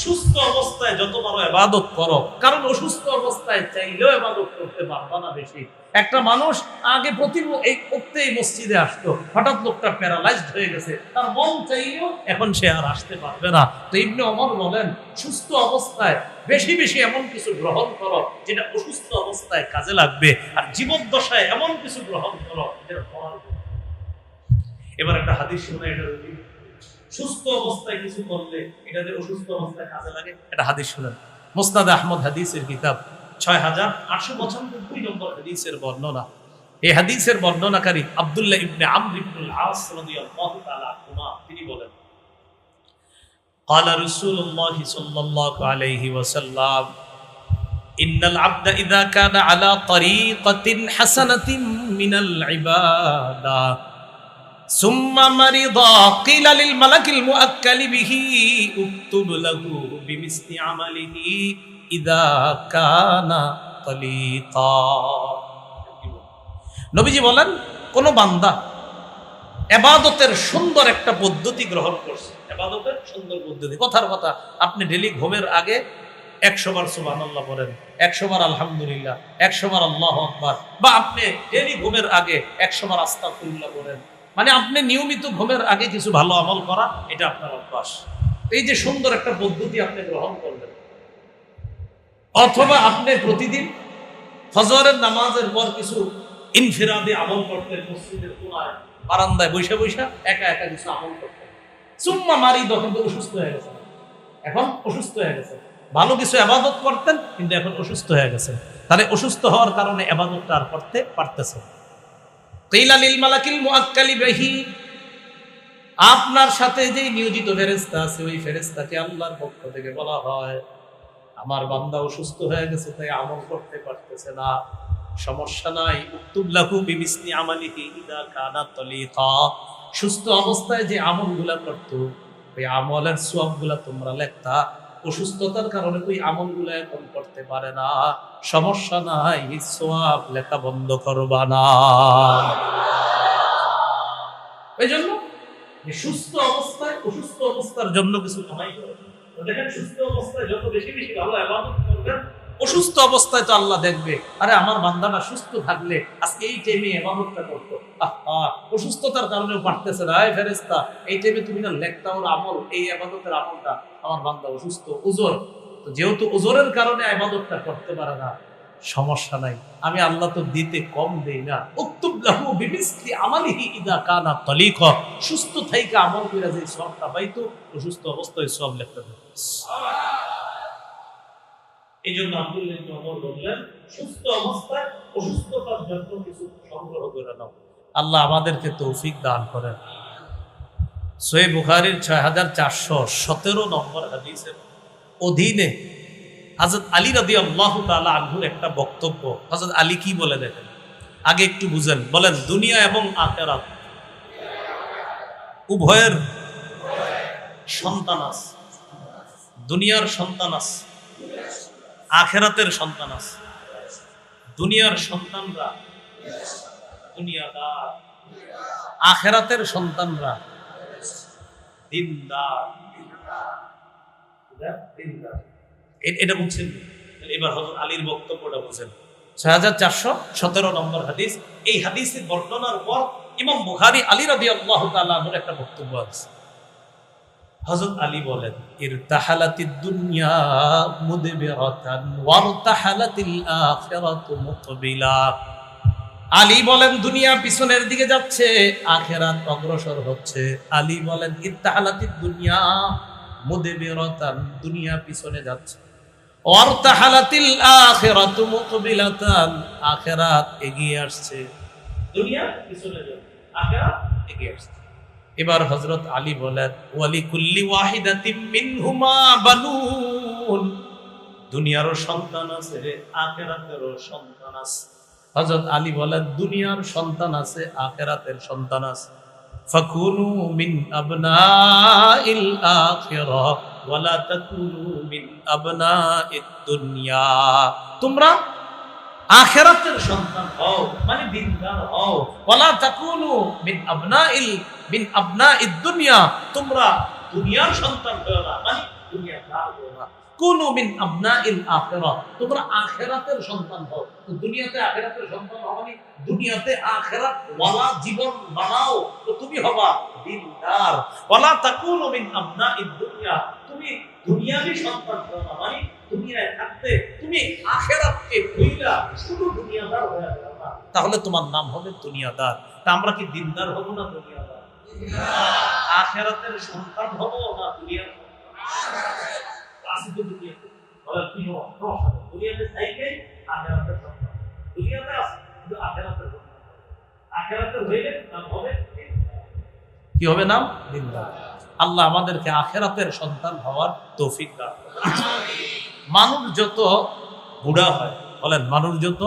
সুস্থ অবস্থায় যত পারো ইবাদত করো, কারণ অসুস্থ অবস্থায় চাইলেও ইবাদত করতে পারবা না বেশি। একটা মানুষ আগে এই মসজিদে আসতো, হঠাৎ লোকটা প্যারালাইজড হয়ে গেছে, তার মন চাইলেও এখন সে আর আসতে পারবে না। তো ইবনে ওমর বলেন সুস্থ অবস্থায় বেশি বেশি এমন কিছু গ্রহণ করো যেটা অসুস্থ অবস্থায় কাজে লাগবে, আর জীবদ্দশায় এমন কিছু গ্রহণ করো যেটা পড়ার। এবার একটা হাদিস শুনে এটা সুস্থ অবস্থায় কিছু করলে এটা যে অসুস্থ অবস্থায় কাজে লাগে, এটা হাদিস শুনেন। মুসনাদ আহমদ হাদিসের কিতাব 6895 নম্বর হাদিসের বর্ণনা। এই হাদিসের বর্ণনাকারী আব্দুল্লাহ ইবনে আমর ইবনুল আস রাদিয়াল্লাহু তাআলা আনহুমা, তিনি বলেন قال رسول الله صلى الله عليه وسلم إن العبد إذا كان على طريقة حسنة من العبادة ثم مرض قيل للملك المؤكل به اكتب له بمثل عمله إذا كان طليقا। নবীজি বলেন কোন বান্দা ইবাদতের সুন্দর একটা পদ্ধতি গ্রহণ করছে, ইবাদতের সুন্দর পদ্ধতি, কথার কথা আপনি ডেইলি ঘুমের আগে 100 বার সুবহানাল্লাহ পড়েন, 100 বার আলহামদুলিল্লাহ, 100 বার আল্লাহু আকবার, বা আপনি ডেইলি ঘুমের আগে 100 বার আস্তাগফিরুল্লাহ পড়েন, মানে আপনি নিয়মিত ঘুমের আগে কিছু ভালো আমল করা, এটা আপনার অভ্যাস। এই যে সুন্দর একটা পদ্ধতি আপনি গ্রহণ করবেন। অথবা আপনি প্রতিদিন ফজরের নামাজের পর কিছু ইনফিরাদি আমল করতেন, মসজিদের কোনায় বারান্দায় বসে বসে একা একা কিছু আমল করতেন। সুম্মা মারিদ, কিন্তু অসুস্থ হয়ে গেছেন, এখন অসুস্থ হয়ে গেছেন। ভালো কিছু ইবাদত করতেন কিন্তু এখন অসুস্থ হয়ে গেছেন, তাহলে অসুস্থ হওয়ার কারণে ইবাদতটা আর করতে পারতেছেন। কিলা লিল মালাকিল মুআক্কালি বিহি, আপনার সাথে যে নিয়োজিত ফেরেশতা আছে ওই ফেরেশতাকে আল্লাহর পক্ষ থেকে বলা হয় আমার বান্দা অসুস্থ হয়ে গেছে তাই আমল করতে পারতেছে না, সমস্যা নাই, উক্তুব লাহু বিমিসলি আমালিহি ইদা কানা তালিকা, সুস্থ অবস্থায় যে আমলগুলা করত ওই আমলের সওয়াবগুলা তোমরা লেখতা, অসুস্থতার কারণে ওই আমলগুলো এখন করতে পারে না, সমস্যা নাই, সওয়াব লেখা বন্ধ করবা না। এই জন্য সুস্থ অবস্থায় অসুস্থ অবস্থার জন্য কিছু কামাই করবেন। দেখেন সুস্থ অবস্থায় যত বেশি বেশি ভালো ইবাদত করবেন, অসুস্থ অবস্থায় তো আল্লাহ দেখবে আরে আমার বান্দাটা সুস্থ থাকলে আজকে এই টাইমে ইবাদতটা করতো, অসুস্থতার কারণেও পারতেছে না, এই ফেরেশতা এই টাইমে তুমি না লেখতা ওর আমল, এই ইবাদতের আমলটা আমার বান্দা অসুস্থ, উজর, তো যেহেতু উজরের কারণে ইবাদতটা করতে পারে না, সমস্যা নাই, আমি আল্লাহ তো দিতে কম দেই না। উক্তুব লাহু বিমিসলি আমালিহি ইযা কানা তালিকা, সুস্থ থাইকা আমল কইরা যে সওয়াবটা পাইতো অসুস্থ অবস্থায় সওয়াব লিখতে হবে। এইজন্য আব্দুল্লাহ ইবনে ওমর বললেন, সুস্থ অবস্থায় অসুস্থতার জন্য কিছু সংগ্রহ করে নাও। আল্লাহ আমাদেরকে তৌফিক দান করেন। সহিহ বুখারীর 6417 নম্বর হাদিসের অধীনে হযরত আলী রাদিয়াল্লাহু তাআলা আনহুর একটা বক্তব্য। হযরত আলী কি বলে দেখেন, আগে একটু বুঝেন। বলেন, দুনিয়া এবং আখিরাত উভয়ের সন্তান আছে। দুনিয়ার সন্তান আছে, আখিরাতের সন্তান আছে। দুনিয়ার সন্তানরা দুনিয়াদার, আখিরাতের সন্তানরা দিনদার। এটা বুঝছেন? এবার হযরত আলীর বক্তব্যটা বুঝেন। 6417 নম্বর হাদিস। এই হাদিসের বর্ণনার পর ইমাম বুখারী আলী রাদিয়াল্লাহু তাআলা আনহুর একটা বক্তব্য আছে। হযরত আলী বলেন, ইরতাহালাতিদ দুনিয়া মুদবিরাতান ওয়ারতাহালাতিল আখিরাতু মুকবিলা। আলী বলেন, দুনিয়া পিছনের দিকে যাচ্ছে, আখিরাত অগ্রসর হচ্ছে। আলী বলেন, ইরতাহালাতিদ দুনিয়া মুদবিরাতান, দুনিয়া পিছনে যাচ্ছে, ওয়ারতাহালাতিল আখিরাতু মুকবিলাতান, আখিরাত এগিয়ে আসছে। দুনিয়া পিছনে যাচ্ছে, আখিরাত এগিয়ে আসছে। এবার হযরত আলী বলেন, ওয়ালিকুল্লি ওয়াহিদাতিন মিনহুমা বানুন, দুনিয়ারও সন্তান আছে, আখিরাতেরও সন্তান আছে। হযরত আলী বলেন, দুনিয়ার সন্তান আছে, আখিরাতের সন্তান আছে। ফাকুনু মিন আবনাইল আখিরাহ ওয়ালা তাকুনু মিন আবনাইদ দুনিয়া, তোমরা আখিরাতের সন্তান হও, মানে দিনদার হও। ওয়ালা তাকুনু মিন আবনাইদ দুনিয়া, তোমরা দুনিয়ার সন্তান হও না, মানে দুনিয়াদার হও না। কুনু মিন আবনাইল আখিরাহ, তোমরা আখিরাতের সন্তান হও। তো দুনিয়াতে আখিরাতের সন্তান হও মানে দুনিয়াতে আখিরাত ওয়ালা জীবন বানাও, তো তুমি হবা দিনদার। ওয়ালা তাকুনু মিন আবনাইদ দুনিয়া, তুমি দুনিয়ারই সন্তান হও না, মানে দুনিয়ায় থাকতে তুমি আখিরাতকে ভুইলা শুধু দুনিয়াদার হয়ে যাও না, তাহলে তোমার নাম হবে দুনিয়াদার। তা আমরা কি দিনদার হব না দুনিয়াদার? আখিরাতের সন্তান হব না দুনিয়ার সন্তান? আসি তো দুনিয়াতে, বলে কি হবে? দুনিয়াতে থাইকে আখিরাতের সন্তান, দুনিয়াতে আছে কিন্তু আখিরাতের সন্তান, আখিরাতের হইলে নাম হবে দিনদার। কি হবে নাম? দিনদার। আল্লাহ আমাদেরকে আখিরাতের সন্তান হওয়ার তৌফিক দান করুন। মানুষ যত বুড়া হয়, বলেন মানুষ যত,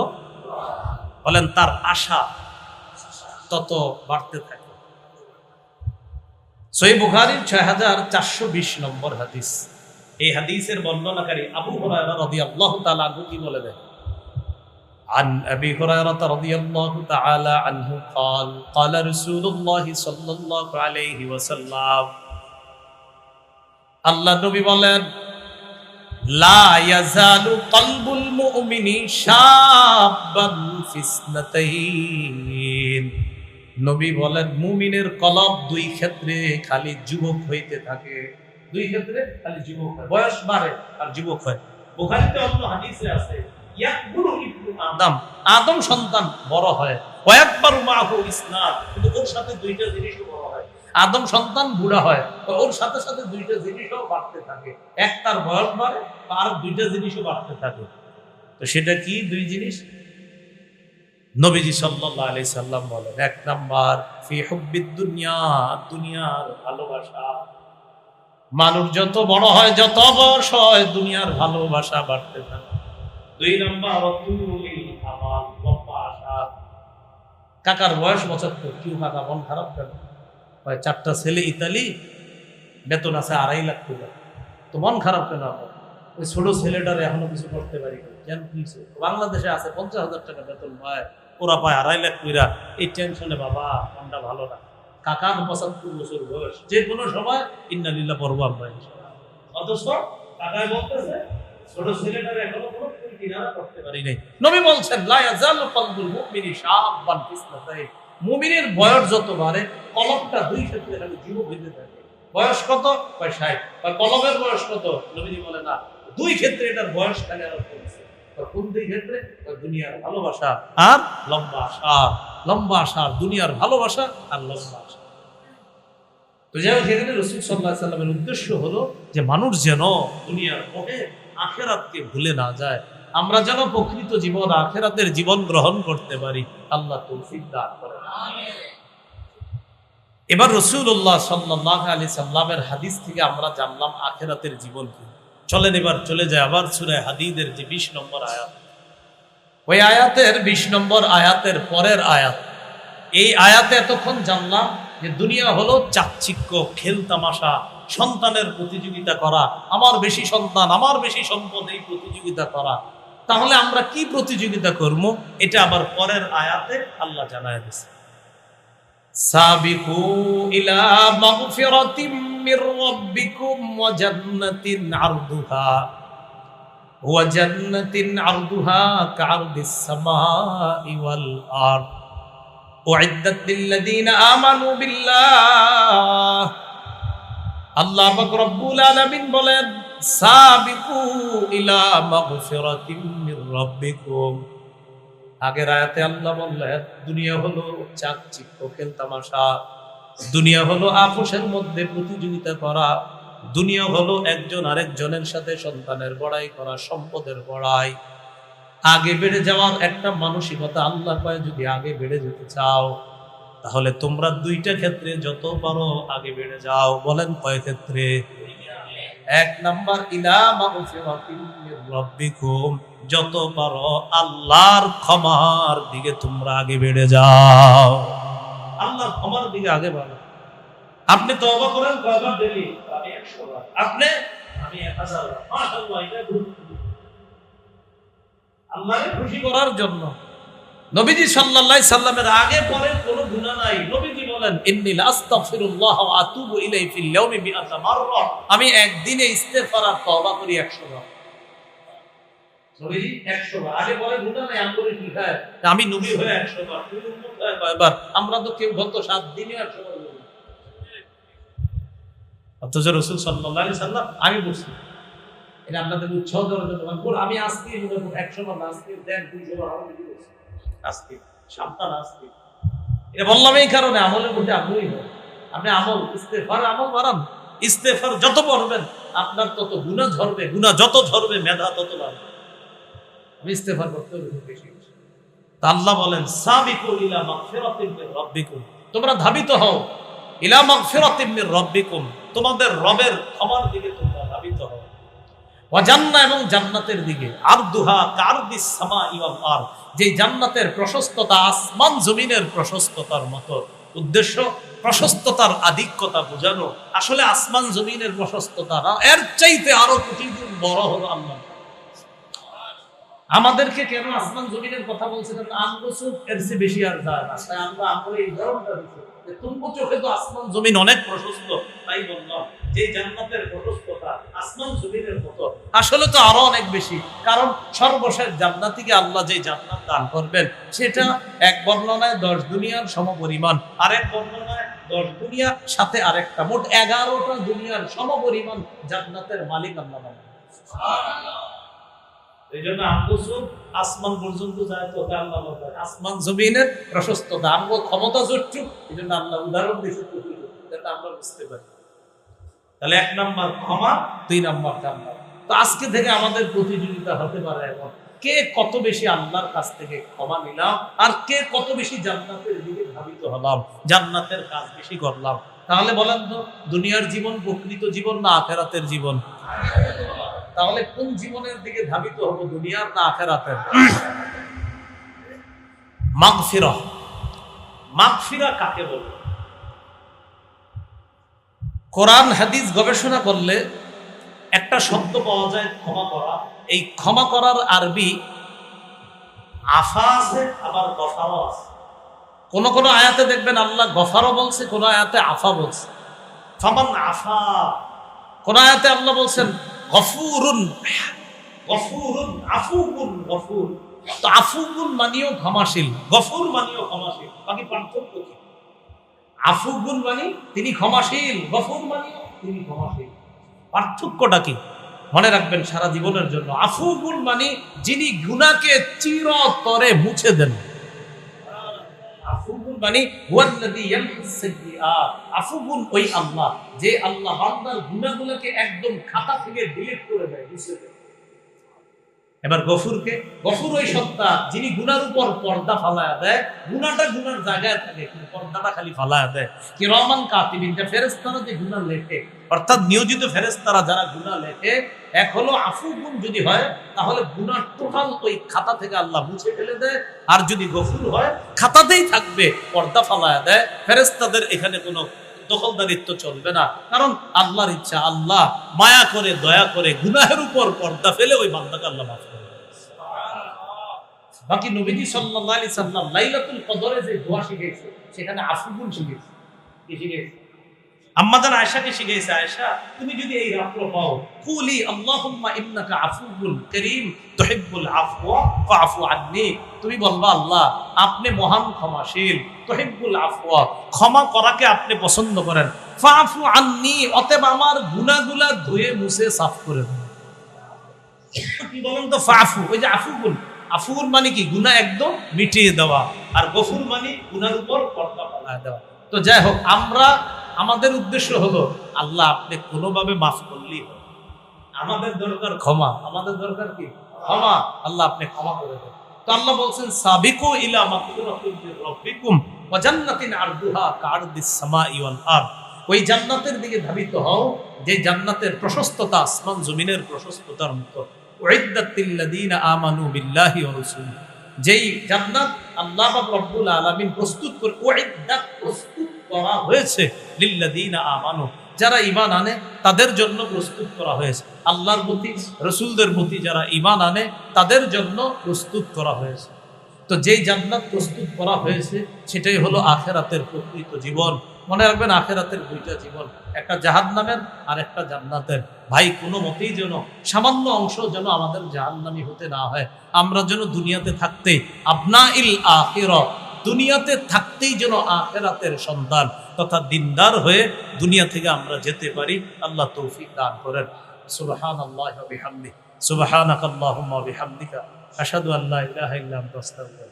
বলেন তার আশা তত বাড়তে থাকে। সহিহ বুখারীর 6420 নম্বর হাদিস। এই হাদিসের বর্ণনাকারী আবু হুরায়রা রাদিয়াল্লাহু তাআলা আনহু কি বলে দেন? عن أبي هريرة رضي الله تعالى عنه قال قال رسول الله صلى الله عليه وسلم, আল্লাহ নবী বলেন, লা ইয়াজালু কলবুল মুমিনি শাব্বান ফিসনাতাইন, নবী বলেন মুমিনের কলব দুই ক্ষেত্রে খালি যুবক হইতে থাকে। দুই ক্ষেত্রে খালি যুবক হয়, বয়স বাড়ে আর যুবক হয়। বুখারীতে অন্য হাদিসে আছে, ইয়াকবুরু ইবনু আদম, আদম সন্তান বড় হয়, ওয়াকবারু মাহু ইসনাদ, কিন্তু ওর সাথে দুইটা জিনিসও বড় হয়। আদম সন্তান বুড়া হয়, ওর সাথে সাথে দুইটা জিনিসও বাড়তে থাকে। এক তার বয়স বাড়ে, আর দুইটা জিনিসও বাড়তে থাকে। তো সেটা কি দুই জিনিস? নবীজি সাল্লাল্লাহু আলাইহি সাল্লাম বলেন, এক নাম্বার ফি হুব্বিদ দুনিয়া, দুনিয়ার ভালোবাসা। মানুষ যত বড় হয়, যত বয়স হয়, দুনিয়ার ভালোবাসা বাড়তে থাকে। দুই নাম্বার তুলিল আমাল, লম্বা আশা। কাকার বয়স 75, কিউ কাকা মন খারাপ কেন? ভাই 4টা ছেলে ইতালি, বেতন আছে 2.5 লাখ টাকা, তো মন খারাপ কেন? ওই ছোট ছেলেটারে এখনো কিছু করতে পারি না, কেন? কিছু বাংলাদেশে আছে 50,000 টাকা বেতন পায়, ওরা পায় 2.5 লাখ টাকা। এই টেনশনে বাবা মনটা ভালো না। কাকার 75 বছর বয়স, যে কোনো সময় ইন্না লিল্লাহ পড়বো আমরা, অথচ কাকায় বলতেছে ছোট ছেলেটারে এখনো কোনো কিনারা করতে পারি নাই। নবী বলছেন, লা ইয়াজালু কলবুল মুমিনি শাব্বান ফিসনাতাইন, মুমিনের বয়স যত বাড়ে, কলবটা দুই ক্ষেত্রে খালি যুবক হইতে থাকে। বয়স কত? 60। কলবের বয়স কত? নবীজি বলে না, দুই ক্ষেত্রে এটার বয়স খালি আরো কমছে। কোন দুই ক্ষেত্রে? দুনিয়ার ভালোবাসা আর লম্বা আশা, লম্বা আশা, দুনিয়ার ভালোবাসা আর লম্বা আশা। তো যাই হোক, সেখানে রাসূল সাল্লাল্লাহু আলাইহি সাল্লামের উদ্দেশ্য হলো যে মানুষ যেন দুনিয়ার মোহে আখিরাতকে ভুলে না যায়, আমরা যেন প্রকৃত জীবন আখিরাতের জীবন গ্রহণ করতে পারি। আল্লাহ তৌফিক দান করেন। এবার রাসূলুল্লাহ সাল্লাল্লাহু আলাইহি সাল্লামের হাদিস থেকে আমরা জানলাম আখিরাতের জীবন কি। চলেন এবার চলে যায় আবার সূরা হাদীদের যে 20 নম্বর আয়াত, ওই আয়াতের 20 নম্বর আয়াতের পরের আয়াত। এই আয়াতে এতক্ষণ জানলাম যে দুনিয়া হলো চাকচিক্য, খেল তামাশা, সন্তানের প্রতিযোগিতা করা, আমার বেশি সন্তান, আমার বেশি সম্পদ, এই প্রতিযোগিতা করা। তাহলে আমরা কি প্রতিযোগিতা করব? এটা আবার পরের আয়াতে আল্লাহ জানায় দিয়েছে, সাবিকু ইলা মাগফিরাতিম মির রাব্বিকুম ওয়া জান্নাতিন আরদুহা কা'আরদিস সামাই ওয়াল আরদ উইদ্দাত লিল্লাযীনা আমানু বিল্লাহ। আল্লাহ পাক রব্বুল আলামিন বলেন, সাবিকু ইলা মাগফিরাতিম মির রাব্বিকুম। আগের আয়াতে আল্লাহ বললেন দুনিয়া হলো চাকচিক্য, খেল তামাশা, দুনিয়া হলো আপোষের মধ্যে প্রতিযোগিতা করা, দুনিয়া হলো একজন আরেকজনের সাথে সন্তানের বড়াই করা, সম্পদের বড়াই, আগে বেড়ে যাওয়ার একটা মানসিকতা। আল্লাহ কয় যদি আগে বেড়ে যেতে চাও তাহলে তোমরা দুইটা ক্ষেত্রে যত পারো আগে বেড়ে যাও। বলেন কয় ক্ষেত্রে? এক নাম্বার ইলা মাগফিরাতিম মির রাব্বিকুম, যত পারো আল্লাহর ক্ষমার দিকে তোমরা আগে বেড়ে যাও, আল্লাহর ক্ষমার দিকে আগে বাড়ো। আপনি তওবা করেন কয়বার ডেইলি? আমি 100 বার। আপনি? আমি 1000 বার। মাশাআল্লাহ, এটা গুরুত্বপূর্ণ আল্লাহকে খুশি করার জন্য। নবীজি সাল্লাল্লাহু আলাইহি সাল্লামের আগে পরে কোনো গুনাহ নাই। নবীজি বলেন ইন্নী লাস্তাগফিরুল্লাহ ওয়া আতুবু ইলাইহি ফিল ইয়াউমি মিআতা মাররা, আমি একদিনে ইস্তেগফার আর তওবা করি 100 বার। নবীজি 100 বার, আগে পরে গুনাহ নাই। আমরে কি হয়, আমি নবী হয়ে 100 বার, তুমি উম্মত হয়ে কয়বার? আমরা তো কেউ গত 7 দিনে 100 বার বলি। অথচ রাসূল সাল্লাল্লাহু আলাইহি সাল্লাম, আমি বলছি এটা আপনাদের উৎসাহ দেওয়ার জন্য, আমি আজকে 100 বার, আজকে দেন 200 বার, আমি কি বলছি আজকে সাবধান, আজকে এটা বললাম এই কারণে আমলের মধ্যে আগ্রহী হয়। আপনি আমল ইস্তেগফার আমল বাড়ান, ইস্তেগফার যত পড়বেন আপনার তত গুনাহ ঝরবে, গুনাহ যত ঝরবে মেধা তত বাড়বে। আমি ইস্তেগফার করতে হবে বেশি বেশি। তা আল্লাহ বলেন সাবিকু ইলা মাগফিরাতিম মির রাব্বিকুম, তোমরা ধাবিত হও ইলা মাগফিরাতিম মির রাব্বিকুম, তোমাদের রবের ক্ষমার দিকে তোমরা ধাবিত হও, ওয়া জান্নাহ, এবং জান্নাতের দিকে, আরদুহা কা'আরদিস সামাই ওয়াল আরদ, যে জান্নাতের প্রশস্ততা আসমান জমিনের প্রশস্ততার মতো। উদ্দেশ্য প্রশস্ততার আধিক্যতা বোঝানো। আসলে আসমান জমিনের প্রশস্ততা না, এর চাইতে আরো কোটি গুণ বড় হলো আল্লাহ। আমাদেরকে কেন আসমান জমিনের কথা বলছে? আঙ্গুসুক এর চেয়ে বেশি আর যায় না, তাই আমরা এই ধরনটা দিচ্ছি যে তুঙ্গ চোখে তো আসমান জমিন অনেক প্রশস্ত, তাই বললাম যে জান্নাতের প্রশস্ততা আসমান জমিনের মতো। আসলে তো আরো অনেক বেশি, কারণ সর্বশেষ জান্নাতীকে আল্লাহ যে জান্নাত দান করবেন সেটা এক বর্ণনায় 10 দুনিয়ার সমপরিমাণ, আরেক বর্ণনায় 10 দুনিয়া সাথে আরেকটা, মোট 11টা দুনিয়ার সমপরিমাণ জান্নাতের মালিক আল্লাহ। এই জন্য আঙ্গুসুক আসমান পর্যন্ত যায়, তো আল্লাহ বলেন আসমান জমিনের প্রশস্ততা, আমগো ক্ষমতা যতটুকু, এই জন্য আল্লাহ উদাহরণ দিয়েছে যাতে আমরা বুঝতে পারি। তাহলে 1 নাম্বার ক্ষমা, 2 নাম্বার জান্নাত। তো আজকে থেকে আমাদের প্রতিযোগিতা হতে পারে এখন কে কত বেশি আল্লাহর কাছ থেকে ক্ষমা নিলাম, আর কে কত বেশি জান্নাতের দিকে ধাবিত হলাম, জান্নাতের কাজ বেশি করলাম। তাহলে বলেন তো দুনিয়ার জীবন প্রকৃত জীবন না আখিরাতের জীবন? তাহলে কোন জীবনের দিকে ধাবিত হব, দুনিয়ার না আখিরাতের? মাগফিরা, মাগফিরা কাকে বলে? কোরআন হাদিস গবেষণা করলে একটা শব্দ পাওয়া যায় ক্ষমা করা। এই ক্ষমা করার আরবি আফা আছে, আবার গফারও আছে। কোন কোন আয়াতে দেখবেন আল্লাহ গফারও বলছে, কোন আয়াতে আফা বলছে। ফামান আফা, কোন আয়াতে আল্লাহ বলছেন গফুরুন, গফুরুন আফুকুন, গফুর। তো আফুকুন মানেও ক্ষমাশীল, গফুর মানেও ক্ষমাশীল, বাকি পার্থক্য কি? আফুকুন মানে তিনি ক্ষমাশীল, গফুর মানেও তিনি ক্ষমাশীল, পার্থক্যটা কি? মনে রাখবেন সারা জীবনের জন্য। আফুগুন মানে যিনি গুনাহকে চিরতরে মুছে দেন। আফুগুন মানে হুয়াল্লাযী ইয়ামহুস সাইয়্যাত। আফুগুন ওই আল্লাহ, যে আল্লাহ বান্দার গুনাহগুলোকে একদম খাতা থেকে ডিলিট করে দেয়, মুছে দেয়। এবার গফুরকে, গফুর ওই সত্তা যিনি গুনার উপর পর্দা ফালায়া দেয়, গুনাহটা গুনার জায়গায় থাকে কিন্তু পর্দাটা খালি ফালায়া দেয়। কিরামান কাতিবিন, যে ফেরেশতারা যে গুনাহ লেখে, অর্থাৎ নিয়োজিত ফেরেশতারা যারা গুনাহ লেখে, এক হলো আফুগুন যদি হয় তাহলে গুনাহ টোটাল ওই খাতা থেকে আল্লাহ মুছে ফেলে দেয়, আর যদি গফুর হয় খাতাতেই থাকবে, পর্দা ফালায়া দেয়। ফেরেশতাদের এখানে কোনো দখলদারিত্ব চলবে না, কারণ আল্লাহর ইচ্ছা, আল্লাহ মায়া করে দয়া করে গুনাহের উপর পর্দা ফেলে ওই বান্দাকে আল্লাহ মাফ করে। বাকি নবীজি সাল্লাল্লাহু আলাইহি সাল্লাম লাইলাতুল কদরে যে দোয়া শিখিয়েছে সেখানে আফুগুন শিখিয়েছে। কি শিখিয়েছে? আম্মা জান আয়েশাকে শিখিয়েছে, আয়েশা তুমি যদি এই রাত্র পাও, কুলি আল্লাহুম্মা ইন্নাকা আফুউন কারীম তুহিব্বুল আফওয়া ফাআফু আন্নী, তুমি বলবা আল্লাহ আপনি মহান ক্ষমাশীল, তুহিব্বুল আফওয়া ক্ষমা করাকে আপনি পছন্দ করেন, ফাআফু আন্নী অতএব আমার গুনাহগুলা ধুয়ে মুছে সাফ করে দেন। কি বলেন তো ফাআফু, ওই যে আফুগুন, আফুগুন মানে কি গুনাহ একদম মিটিয়ে দেওয়া, আর গফুর মানে গুনার উপর পর্দা ফেলায় দেওয়া। তো যাই হোক, আমরা আমাদের উদ্দেশ্য হলো আল্লাহ আপনি কোনোভাবে মাফ করলেই হবে। আমাদের দরকার ক্ষমা, আমাদের দরকার কি ক্ষমা, আল্লাহ আপনি ক্ষমা করে দেন। তো আল্লাহ বলছেন সাবিকু ইলা মাগফিরাতিন মির রাব্বিকুম ওয়া জান্নাতিন আরদুহা কাআরদিস সামাই ওয়াল আরদ, ওই জান্নাতের দিকে ধাবিত হও যে জান্নাতের প্রশস্ততা আসমান জমিনের প্রশস্ততার মতো। উইদ্দাতিল লাযিনা আমানু বিল্লাহি ওয়া রাসূলিহি, যেই জান্নাত আল্লাহ রাব্বুল আলামিন প্রস্তুত করে, উইদ্দাত প্রস্তুত করা হয়েছে লিল্লাযিনা আমানু, যারা ঈমান আনে তাদের জন্য প্রস্তুত করা হয়েছে। আল্লাহর প্রতি রাসূলদের প্রতি যারা ঈমান আনে তাদের জন্য প্রস্তুত করা হয়েছে। তো যেই জান্নাত প্রস্তুত করা হয়েছে সেটাই হলো আখিরাতের প্রকৃত জীবন। মনে রাখবেন আখিরাতের দুইটা জীবন, একটা জাহান্নামের আর একটা জান্নাতের। ভাই কোনো মতেই যেন সামান্য অংশ যেন আমাদের জাহান্নামী হতে না হয়। আমরা যেন দুনিয়াতে থাকতে আবনাইল আখিরা, দুনিয়াতে থাকতেই যেন আখিরাতের সন্তান তথা দিনদার হয়ে দুনিয়া থেকে আমরা যেতে পারি। আল্লাহ তৌফিক দান করেন। সুবহানাল্লাহি ওয়া বিহামদিহি, সুবহানাকাল্লাহুম্মা ওয়া বিহামদিকা, আশহাদু আল্লা ইলাহা ইল্লা আনতা আস্তাগফিরুকা।